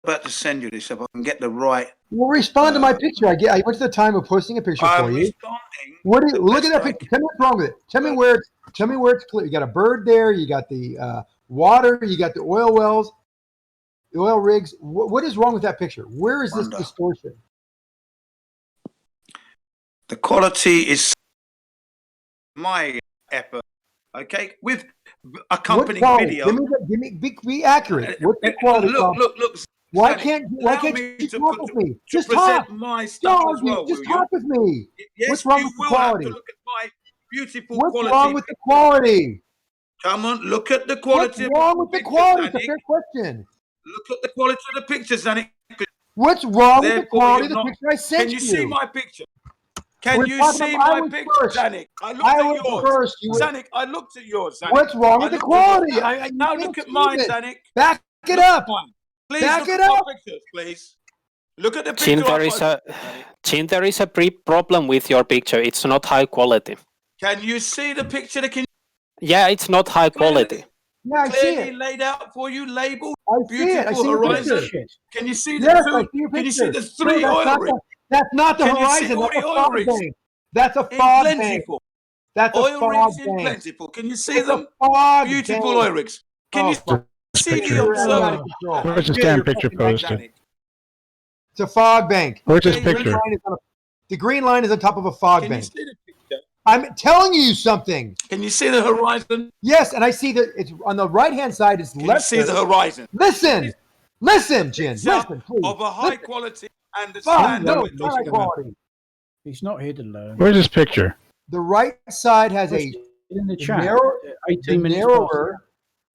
I'm about to send you this if I can get the right. Well, respond to my picture. I went to the time of posting a picture for you. Look at that picture. Tell me what's wrong with it. Tell me where it's clear. You got a bird there. You got the water. You got the oil wells, the oil rigs. What is wrong with that picture? Where is this distortion? The quality is my effort. Okay, with accompanying video. Be accurate. What's the quality? Look. Why can't you talk with me? Just talk. My stuff as well, just talk with me. Yes, what's wrong with the quality? Have to look at my beautiful what's quality. What's wrong with the quality? Come on, look at the quality. What's wrong with the quality? It's a fair question. Look at the quality of the pictures, Zanik. What's wrong with the quality of the picture I sent you? Can you see my picture? Can you see my picture, Zanik? I looked at yours. Zanik, I looked at yours, Zanik. What's wrong with the quality? Now look at mine, Zanik. Back it up. Please Back look it at my up. pictures, please. Look at the picture. Chin, there is a problem with your picture. It's not high quality. Can you see the picture? Yeah, it's not high quality. Yeah, I see Clearly it. laid out for you, labeled. I see it. I Beautiful see your horizon. picture. Can you see the Yes, two? I see your Can you see picture. the three No, oil rigs? that's not the Can you see horizon. all That's the a oil fog rigs? bank. That's a In fog bank. plentiful. That's a Oil fog rigs in bank. plentiful. Can you see It's a them? fog Beautiful bank. oil rigs. Can you Oh, see the you're out of observer? control. Where's this Yeah, damn you're picture fucking posted? It's a fog bank. Where's this The green picture? line is on the green line is on top of a fog Can you bank. see the picture? I'm telling you something. Can you see the horizon? Yes, and I see that it's on the right-hand side. It's Can you left. see the horizon? Listen, Jin. Listen, please. Of a high quality and the Fuck, standard no, we're it's not high talking about. quality. He's not hidden though. Where's this picture? The right side has a in the chat. narrow, 18 minutes narrower.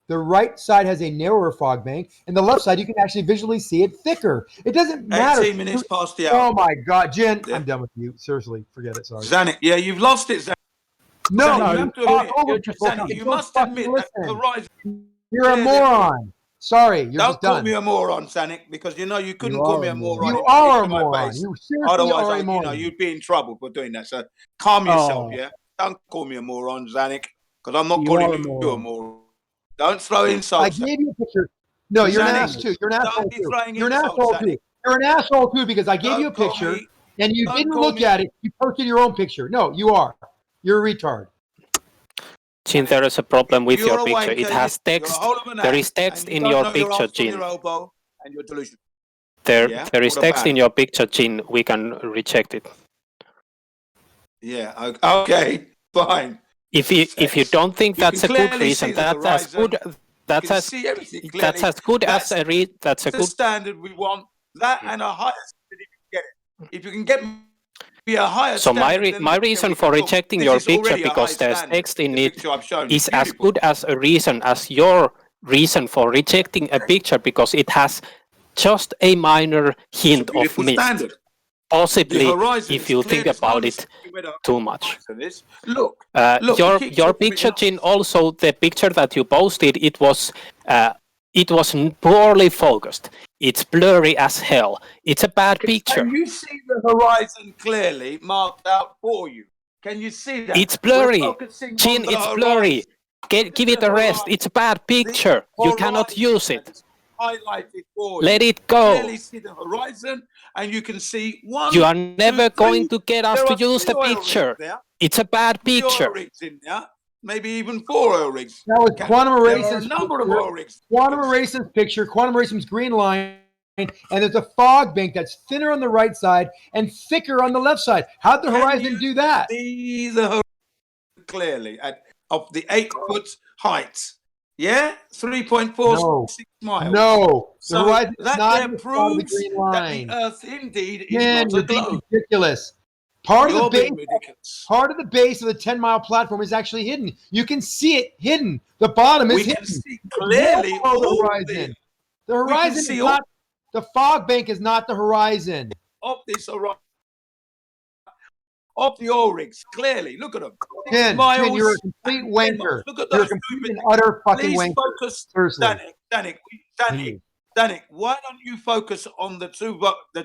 The right side has a narrower fog bank, and the left side you can actually visually see it thicker. It doesn't matter. 18 minutes past the hour. Oh my God, Jen, I'm done with you. Seriously, forget it. Sorry. Zanik, yeah, you've lost it, Zanik. No, Zanik, you have to talk admit, over Zanik, you must admit that horizon. You're a moron. Sorry, you're Don't just call done. me a moron, Zanik, because you know you couldn't You call are me a a moron. moron. You in are a to my moron. face. You seriously Otherwise, are a moron. you'd be in trouble for doing that. So calm yourself, Oh. yeah? Don't call me a moron, Zanik, because I'm not You calling are a you a moron. Don't throw insults. I gave you a picture. No, you're an Zanik, ass too. You're an don't asshole be too. throwing You're an insults, asshole too. Zanik. You're an asshole too because I gave you a Don't call picture me- and you don't didn't call look me- at it. You posted your own picture. No, you are. You're a retard. Jin, there is a problem with You're your a picture. wanker, It has you're a text. hole of an There ass, is text and you in don't your know picture, ass from Jin. your elbow, and you're delusional. There is What text about in it? your picture, Jin. We can reject it. Yeah, okay, fine. If you don't think You that's a can good clearly reason, see the that's as horizon. good. That's can as see everything that's clearly. as good as a that's a the good. standard we want. That and a higher standard if you can get it. If you can get me a higher So standard, then my we reason can for talk. rejecting This your is picture already a high because there's standard, text in the it picture I've shown you. is as Beautiful. good as a reason as your reason for rejecting a picture because it has just a minor hint of Beautiful mist. standard. Possibly, The horizon if is you clear. think There's no about it mistake where the too much. horizon is. Look, look, you keep Your talking picture, about- Jin, also the picture that you posted, it was poorly focused. It's blurry as hell. It's a bad picture. Can you see the horizon clearly marked out for you? Can you see that? It's blurry. We're focusing Jin, on the it's blurry. horizon. Give it a rest. It's a bad picture. You cannot use it. Highlighted for Let you. it go. Clearly see the horizon, and you can see one. You are never going to get us There to are use the 3 oil picture. rigs there. It's a bad 3 oil picture. rigs in there. Maybe even 4 oil rigs. That was Quantum There are a Erason's number of picture. oil rigs. Quantum Erason's picture, Quantum Erason's green line, and there's a fog bank that's thinner on the right side and thicker on the left side. How'd the horizon do that? See the horizon clearly at of the 8-foot height. Yeah, 3.46 miles. No, the So horizon is that not there in front of the proves green that line. the Earth indeed is Man, not you're a being globe. ridiculous. Part of You're the being base, ridiculous. part of the base of the 10-mile platform is actually hidden. You can see it hidden. The bottom is We hidden. can see It's clearly well below the all horizon. The We can horizon is see not. The fog bank is not the horizon. of this horizon. Of the oil rigs, clearly. Look at them. 6 Jen, miles. you're a complete and 10 wanker. miles. Look at You're a those complete and stupid utter fucking Please wanker. focus, Seriously. Danik, why don't you focus on the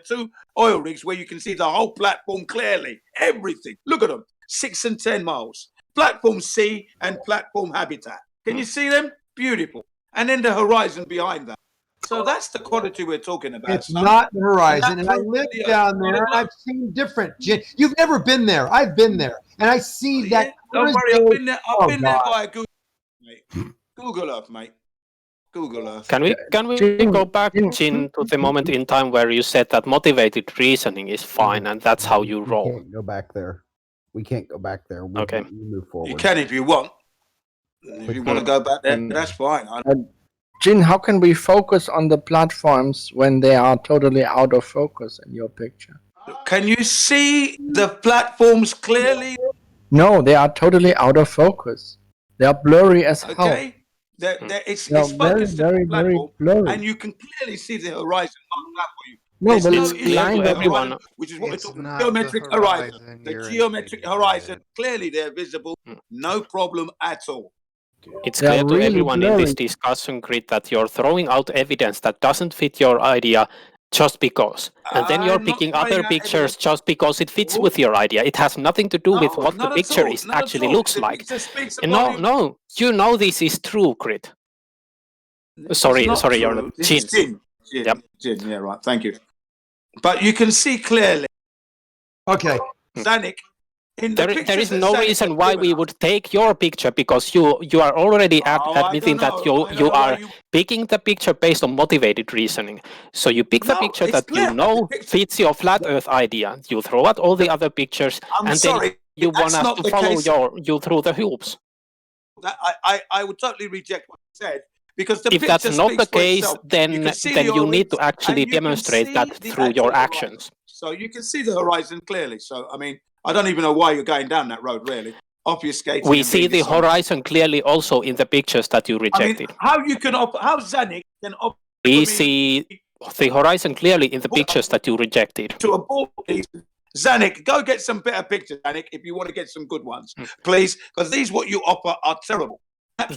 two oil rigs where you can see the whole platform clearly? Everything. Look at them. 6 and 10 miles. Platform C and platform habitat. Can you see them? Beautiful. And then the horizon behind that. So that's the quality we're talking about. It's son. not the horizon, And and that I proves live the down Earth's there, not a and I've globe. seen different. You've never been there. I've been there, and I see that. Yeah, don't worry, I've been there. I've been there via Google, mate. Google Earth, mate. Google Earth. Can we go back, Jin, to the moment in time where you said that motivated reasoning is fine and that's how you We roll? can't go back there. We can't go back there. We Okay. move forward. You can if you want. If you want to go back there, that's fine. Jin, how can we focus on the platforms when they are totally out of focus in your picture? Can you see the platforms clearly? No, they are totally out of focus. They are blurry as hell. Okay. It's They are focused very, on the very platform, blurry. and you can clearly see the horizon marked out for you. No, There's but no it's issue blind with the everyone. horizon, which is what we're It's talking not about. Geometric the horizon. horizon The you're geometric horizon, clearly they're visible. No problem at all. It's They are clear to really everyone in this blurry. discussion grid that you're throwing out evidence that doesn't fit your idea just because. And then you're I'm not picking throwing other out pictures evidence. just because it fits with your idea. It has nothing to do with No, what the not at picture all. is Not at actually all. looks The like. picture speaks a And no, volume. no, you know this is true, Crit. Sorry, not sorry, true. you're This Jin. is Jin. Jin. Yep. Jin. Yeah, right. Thank you. But you can see clearly. Okay. Zanuck. In the There pictures is that no Zanuck reason has why given we us- would take your picture because you are already admitting that I don't know you why are picking the picture based on motivated reasoning. So you pick the No, picture it's that you clear. know The picture- fits your flat Earth idea. You throw out all the other pictures, I'm and sorry, then you want that's us not to the follow case. you through the hoops. I would totally reject what you said because the If that's picture not speaks the for case, itself. then You can see then the you need to O-rings, actually and you can demonstrate see that the through your actual actions. horizon. So you can see the horizon clearly. So I mean, I don't even know why you're going down that road, really. Obfuscating. We and see being the dishonest. horizon clearly also in the pictures that you I mean, rejected. how you can how Zanuck can We see the horizon clearly in the pictures that you rejected. to abort these. Zanuck, go get some better pictures, Zanuck, if you want to get some good ones, please, because these what you offer are terrible.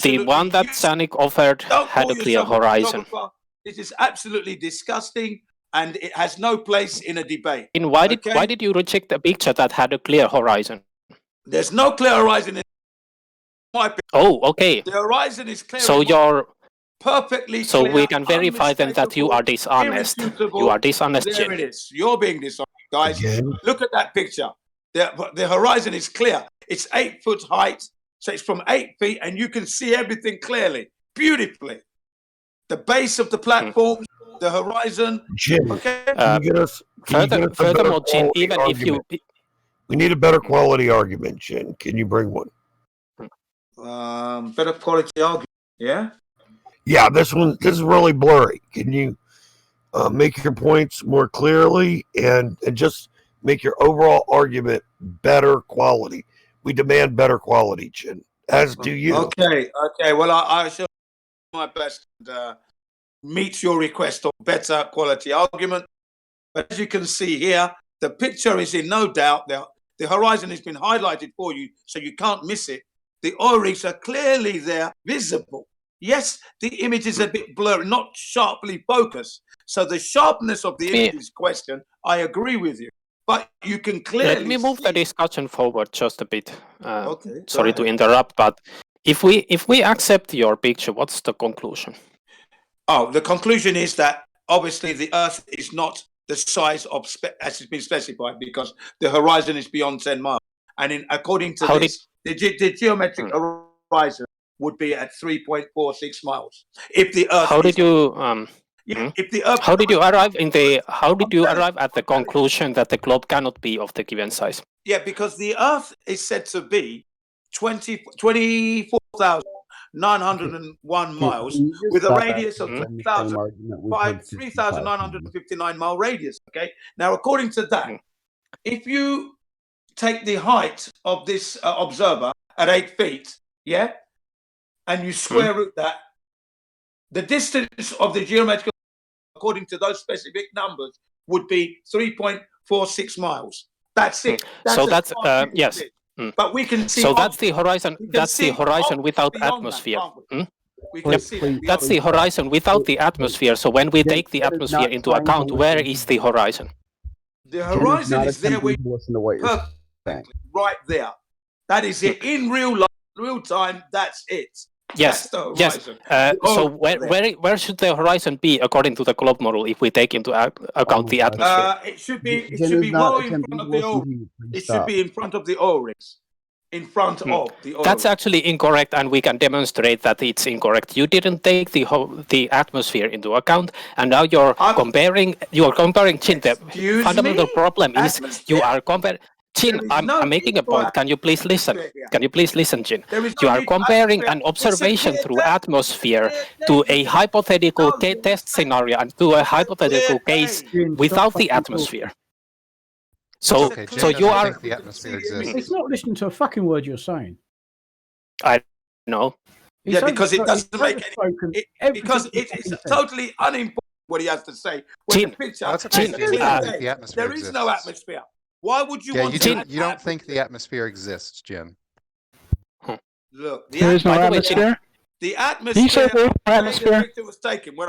The one that Zanuck offered Don't had call a clear yourself a horizon. photographer. This is absolutely disgusting, and it has no place in a debate. And why did you reject a picture that had a clear horizon? There's no clear horizon in my opinion. Oh, okay. The horizon is clear. So in my- you're perfectly so clear, we can verify then that you are dishonest. irrefutable. You are dishonest, There Jin. it is. You're being dishonest, guys. Again? Look at that picture. The horizon is clear. It's 8 foot height, so it's from 8 feet, and you can see everything clearly, beautifully. The base of the platform, the horizon. Jim, Okay. can you get us? Furthermore, Jin, even if you we need a better quality argument, Jin. Can you bring one? Better quality argument. Yeah. Yeah, this is really blurry. Can you make your points more clearly and just make your overall argument better quality? We demand better quality, Jin, as do you. Okay. Well, I shall do my best and meet your request of better quality argument. But as you can see here, the picture is in no doubt. The horizon has been highlighted for you, so you can't miss it. The O-rings are clearly there, visible. Yes, the image is a bit blurry, not sharply focused. So the sharpness of the image is question. I agree with you. But you can clearly let me move the discussion forward just a bit. Okay, Sorry to interrupt, but if we accept your picture, what's the conclusion? Oh, the conclusion is that obviously the Earth is not the size of as it's been specified because the horizon is beyond 10 miles, and according to this, the geometric horizon would be at 3.46 miles. If the Earth, how did you if the Earth, how did you arrive at the conclusion that the globe cannot be of the given size? Yeah, because the Earth is said to be 24,901 miles with a radius of 3,959 mile radius. Okay. Now, according to that, if you take the height of this observer at 8 feet, yeah, and you square root that, the distance of the geometrical, according to those specific numbers, would be 3.46 miles. That's it. So that's yes. But we can see. So that's the horizon. That's the horizon without atmosphere. That's the horizon without the atmosphere. So when we take the atmosphere into account, where is the horizon? The horizon is there. Listen to what you're saying. Right there. That is it. In real time, that's it. Yes. Yes. So where should the horizon be according to the globe model if we take into account the atmosphere? It should be well in front of the O-rings. It should be in front of the O-rings. In front of the O-rings. That's actually incorrect, and we can demonstrate that it's incorrect. You didn't take the atmosphere into account, and now you're comparing. Jin, the fundamental problem is you are comparing. Jin, I'm making a point. Can you please listen? Can you please listen, Jin? You are comparing an observation through atmosphere to a hypothetical test scenario and to a hypothetical case without the atmosphere. So, so you are. The atmosphere exists. It's not listening to a fucking word you're saying. I know. Yeah, because it doesn't make any. Because it is totally unimportant what he has to say. When the picture, there is no atmosphere. Why would you want to? You don't think the atmosphere exists, Jin? Look, the There is no By the way, atmosphere. The Can you atmosphere. say there's no The day atmosphere? the picture was taken. When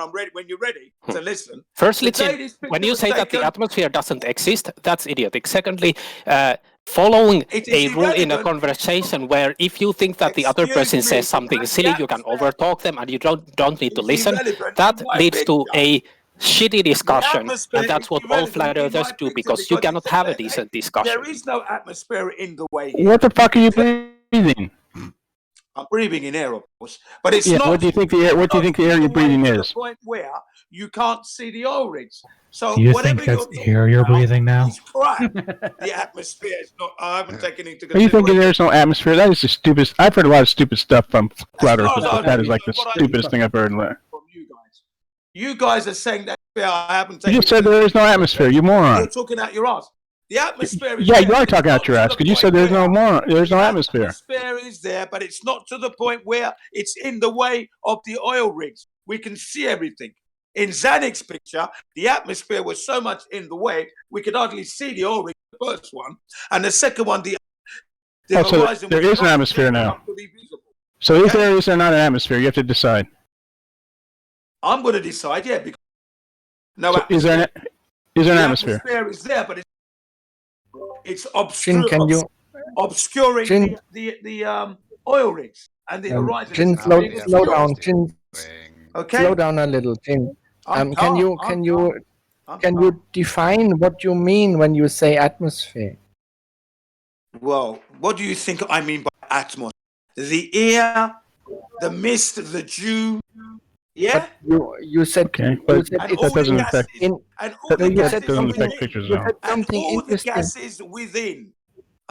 you're ready to listen. Firstly, the day Jim, this when picture you was say that the taken, atmosphere doesn't exist, that's idiotic. Secondly, following it a is rule in a irrelevant. conversation where if you think that the other person Excuse me, says something the silly, you can overtalk them and you don't need to is listen, irrelevant that in my leads to picture. a shitty discussion. atmosphere And that's is what all irrelevant flat in earthers my do picture because you because cannot have a decent discussion. There is no atmosphere in the way here. What the fuck are you breathing? I'm breathing in air, of course, but it's Yeah. not. What do you think the air? What do you think the air you're breathing to is? the point where you can't see the oil rigs. So Do you whatever think that's you're air you're breathing now? crap. The atmosphere is not. I haven't taken into Are you thinking consideration. there's no atmosphere? That is the stupidest. I've heard a lot of stupid stuff from flat far earthers, as I but that is know, like the what I stupidest thing I've heard. From you guys are saying that I haven't taken. You just said there is no atmosphere. You You're moron. talking out your ass. The atmosphere is Yeah, there. you are talking out your ass because you said there's no more. There's no atmosphere. Atmosphere is there, but it's not to the point where it's in the way of the oil rigs. We can see everything. In Zanuck's picture, the atmosphere was so much in the way we could hardly see the oil rig. The first one, and the second one, the So horizon. there was is an not atmosphere now. enough to be visible. So is there or is there not an atmosphere? You have to decide. I'm going to decide. Yeah, because So is there an atmosphere? atmosphere is there, but it's Jin, can you? obscuring Jin, the oil rigs and the horizon. Jin, is slow obscured. down, Jin. Okay. Slow down a little, Jin. I'm Can you define what you mean when you say atmosphere? Well, what do you think I mean by atmosphere? The air, the mist, the dew. Yeah. But you said Okay, but that doesn't affect. That doesn't affect pictures though. Something all the interesting. gases within.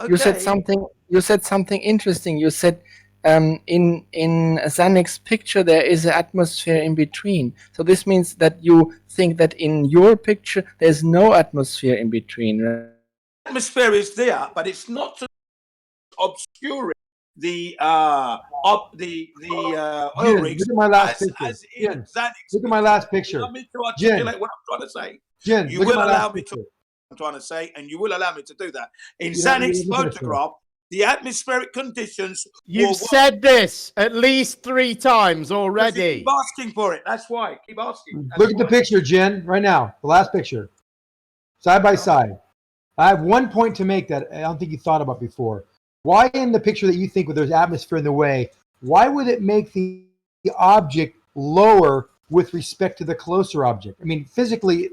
You said Okay? something. You said something interesting. You said in Zanuck's picture there is an atmosphere in between. So this means that you think that in your picture there's no atmosphere in between. Right? Atmosphere is there, but it's not to obscuring the oil Jin, rigs. look at my last as, picture. as in Jin, Zanuck's look at my last picture. Allow me to Jin, articulate what I'm trying to say. Jin, You look at will my allow last me picture. to. I'm trying to say, and you will allow me to do that. In You don't- you Zanuck's don't listen to it. photograph, the atmospheric conditions. You've said this at least 3 times already. Keep asking for it. That's why. Keep asking. That's Look at the why. picture, Jen, right now. The last picture. Side by side. I have one point to make that I don't think you thought about before. Why in the picture that you think where there's atmosphere in the way, why would it make the object lower with respect to the closer object? I mean, physically,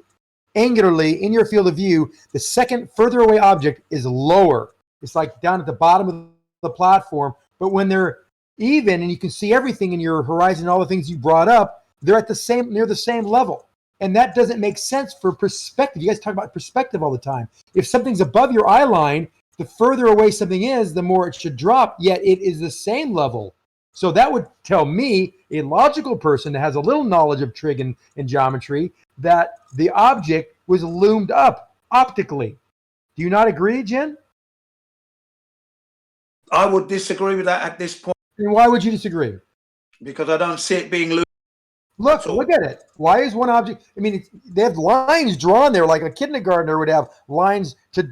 angularly, in your field of view, the second further away object is lower. It's like down at the bottom of the platform. But when they're even and you can see everything in your horizon, all the things you brought up, they're at the same, near the same level. And that doesn't make sense for perspective. You guys talk about perspective all the time. If something's above your eye line, the further away something is, the more it should drop, yet it is the same level. So that would tell me, a logical person that has a little knowledge of trig and geometry, that the object was loomed up optically. Do you not agree, Jen? I would disagree with that at this point. And why would you disagree? Because I don't see it being loose. Look at it. Why is one object? I mean, they have lines drawn there, like a kindergartner would have lines to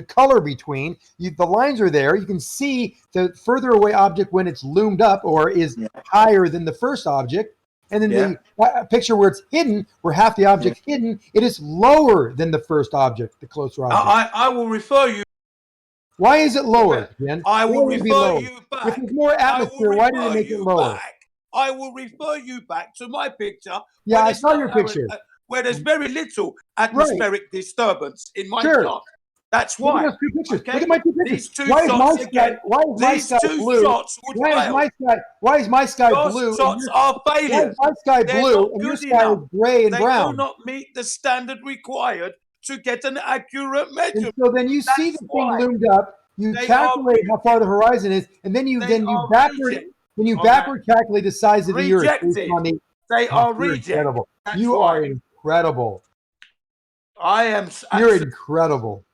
color between. The lines are there. You can see the further away object when it's loomed up or is higher than the first object. And then the picture where it's hidden, where half the object's hidden, it is lower than the first object, the closer object. I will refer you. Why is it lower, Jen? I will Why would it be refer lower? you back. If there's more atmosphere, why did it make it lower? I will refer you back to my picture. Yeah, where I there's saw no your picture. where there's very little atmospheric disturbance in my Sure. shot. That's Look why. at those two pictures. Okay? Look at my two pictures. These two Why is my shots sky? again. Why is my These sky two blue? shots would Why is fail. my sky? Why is my sky Your blue? shots are Why failures. is my sky They're blue not and your good sky enough. is gray and They brown? do not meet the standard required to get an accurate And measurement. so then you see the thing why. loomed up. You They calculate how far the horizon is, and then you backward calculate the size of the Earth. based Rejected. on the- They Oh, are you're rejected. incredible. That's You why. are incredible. I am. You're incredible.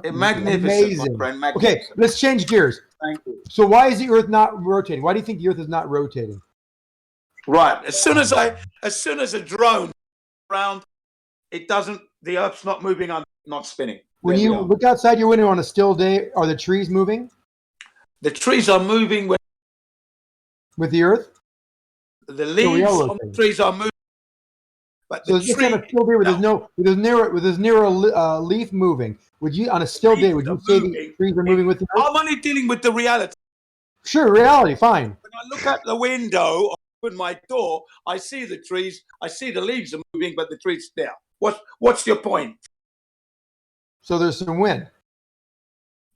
Magnificent, Amazing. my friend. Okay, Magnificent. let's change gears. Thank you. So why is the Earth not rotating? Why do you think the Earth is not rotating? Right. As soon as a drone around, it doesn't. The Earth's not moving. I'm not spinning. When There we you are. look outside your window on a still day, are the trees moving? The trees are moving when With the Earth? The we leaves are on rotating. the trees are moving, but So the it's just tree on a still day with this narrow leaf moving. Would you, on a still day, would you say the trees are moving with the Earth? I'm only dealing with the reality. Sure, reality, fine. When I look out the window, open my door, I see the trees, I see the leaves are moving, but the trees there. What's your point? So there's some wind.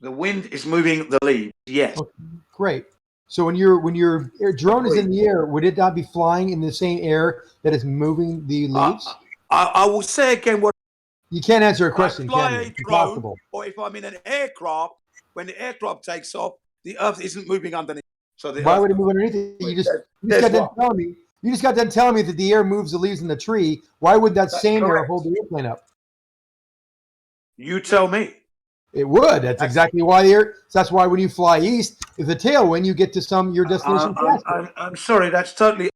The wind is moving the leaves. Yes. Okay, great. So when your drone is in the air, would it not be flying in the same air that is moving the leaves? I will say again what You can't answer a question, I fly can you? a It's drone, impossible. or if I'm in an aircraft, when the aircraft takes off, the Earth isn't moving underneath. So the Why Earth would it move underneath it? You just There's got done what? telling me. You just got done telling me that the air moves the leaves in the tree. Why would that That's same air correct. hold the airplane up? You tell me. It would. That's exactly why the air. That's why when you fly east, if the tailwind, you get to your destination faster. I'm sorry, that's totally.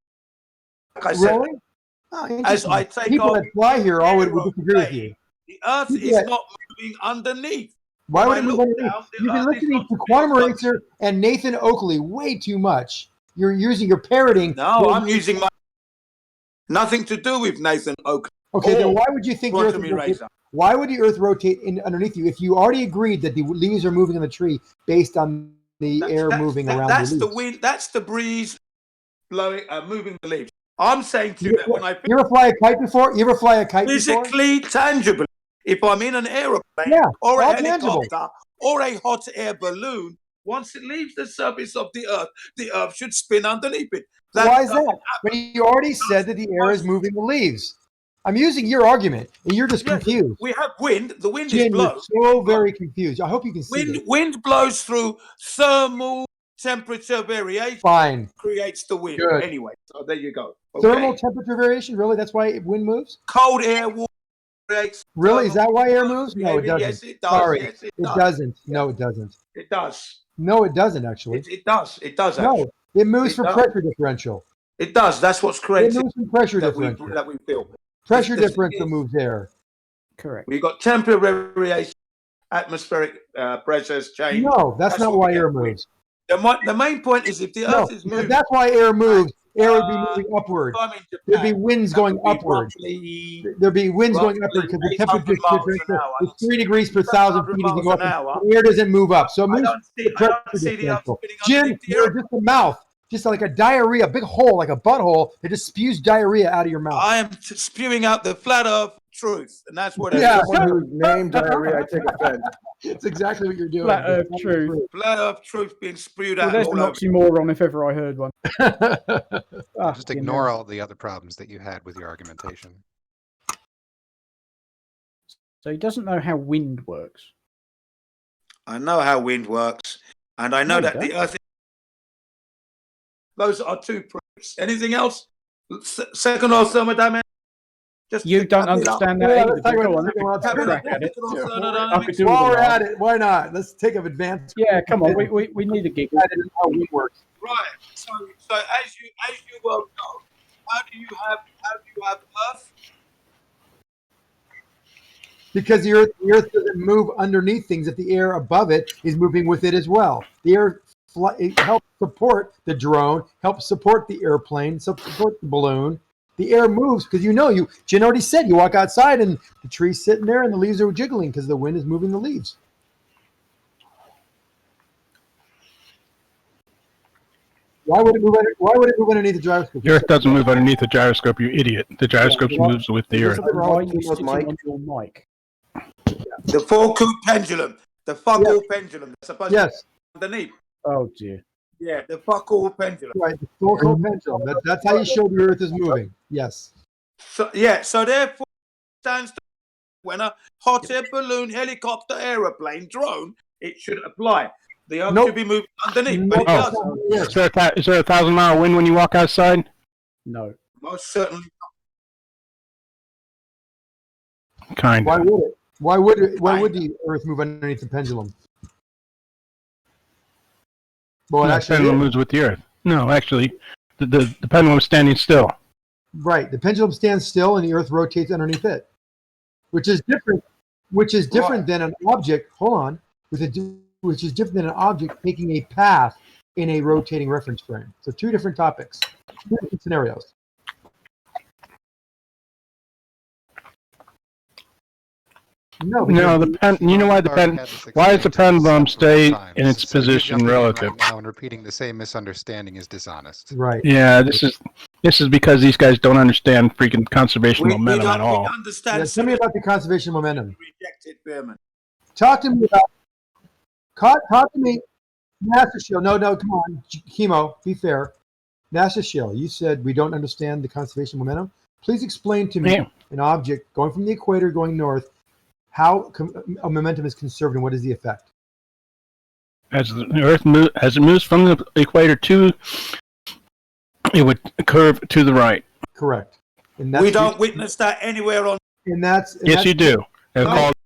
Like I said, Really? Oh, as interesting. I take People off, that fly here all would disagree with you. the Earth People is that- not moving underneath. Why would When it I move look underneath? down, the You've been Earth is listening not to Quantum Racer and Nathan Oakley way too much. You're parroting. No, I'm using my nothing to do with Nathan Oak. Okay, then why would you think the Earth Quantum would rotate? eraser. Why would the Earth rotate underneath you if you already agreed that the leaves are moving in the tree based on the air moving around That's the the leaves? wind. That's the breeze blowing, moving the leaves. I'm saying to you that when I You ever fly a kite before? You ever fly a kite before? physically, tangibly, if I'm in an aeroplane Yeah, or a all helicopter tangible. or a hot air balloon, once it leaves the surface of the Earth should spin underneath it. Why is that? When you already said that the air is moving the leaves. I'm using your argument, and you're just confused. We have wind. The wind is Jim, you're blown. so very confused. I hope you can see this. Wind blows through thermal temperature variation. Fine. Creates the wind. Good. Anyway, so there you go. Okay. Thermal temperature variation? Really? That's why wind moves? Cold air water creates. Really? Is that why air moves? No, it behavior. doesn't. Yes, it does. Sorry. Yes, it it does. doesn't. No, it doesn't. It does. No, it doesn't, actually. It does. It does. Actually. No, it moves It for does. pressure differential. It does. That's what's It created. moves from pressure that differential. that we feel. Pressure This differential is- moves air. Correct. We've got temperature variation, atmospheric pressures change. No, that's not what why we air get with moves. The main point is if the No, Earth is because moving. that's why air moves. Air would be moving upward. I'm in Japan, There'd be winds that going would be upward. roughly- There'd be winds going upward because the 800 temperature miles an differential hour. is 3 degrees per thousand feet as you go up. 100 miles an hour. And air doesn't move up, so it moves don't see- the I pressure don't see the Earth differential. spinning Jim, underneath the you're just a mouth, just like a diarrhea, a big hole, like a butthole that just spews diarrhea out of your mouth. I am spewing out the flat Earth truth, and that's what Yeah. it is. Someone who's named diarrhea, I take offense. It's exactly what you're doing. Flat Earth That's truth. Flat Earth truth being spewed Well, out there's an all over. oxymoron if ever I heard one. Just ignore all the other problems that you had with your argumentation. So he doesn't know how wind works. I know how wind works, and I know No, you that the don't. Earth. Those are two proofs. Anything else? Second or thermodynamics? Just You don't understand that Yeah, either. let's talk But go about on, the second let's one. have a crack at it. I could do While with we're a laugh. at it, why not? Let's take up advanced. Yeah, come on. We need a giggle. That is how wind works. Right. So as you well know, how do you have Earth? Because the earth doesn't move underneath things if the air above it is moving with it as well. The air it helps support the drone, helps support the airplane, support the balloon. The air moves because Jen already said you walk outside and the tree's sitting there and the leaves are jiggling because the wind is moving the leaves. Why would it move underneath the gyroscope? The Earth doesn't move underneath the gyroscope, you idiot. The gyroscope moves with the Earth. Why are you sitting on your mic? The Foucault pendulum. The Foucault pendulum. That's supposed to Yes. be underneath. Oh dear. Yeah, the Foucault pendulum. Right, the Foucault pendulum. That's how you show the Earth is moving. Yes. So therefore stands when a hot air balloon, helicopter, aeroplane, drone, it should apply. The Earth should be moving underneath, but it does. Is there a 1,000-mile wind when you walk outside? No. Most certainly. Kind Why of. would it? Why would the Earth move underneath the pendulum? Well, it No, the actually pendulum is. moves with the Earth. No, actually, the pendulum is standing still. Right. The pendulum stands still and the Earth rotates underneath it, which is different. Which is different than an object. Hold on. Which is different than an object taking a path in a rotating reference frame. So two different topics, two different scenarios. No, you know why why does the pendulum stay in its position relative? Right now and repeating the same misunderstanding is dishonest. Right. Yeah, this is because these guys don't understand freaking conservation momentum at all. Yeah, tell me about the conservation momentum. Rejected Behrman. Talk to me about. Talk to me, Master Shield. No, come on, Chemo. Be fair. Master Shield, you said we don't understand the conservation momentum. Please explain to me an object going from the equator going north, how a momentum is conserved and what is the effect? As the Earth as it moves from the equator it would curve to the right. Correct. And We don't witness that anywhere on. And that's yes, you do. They're called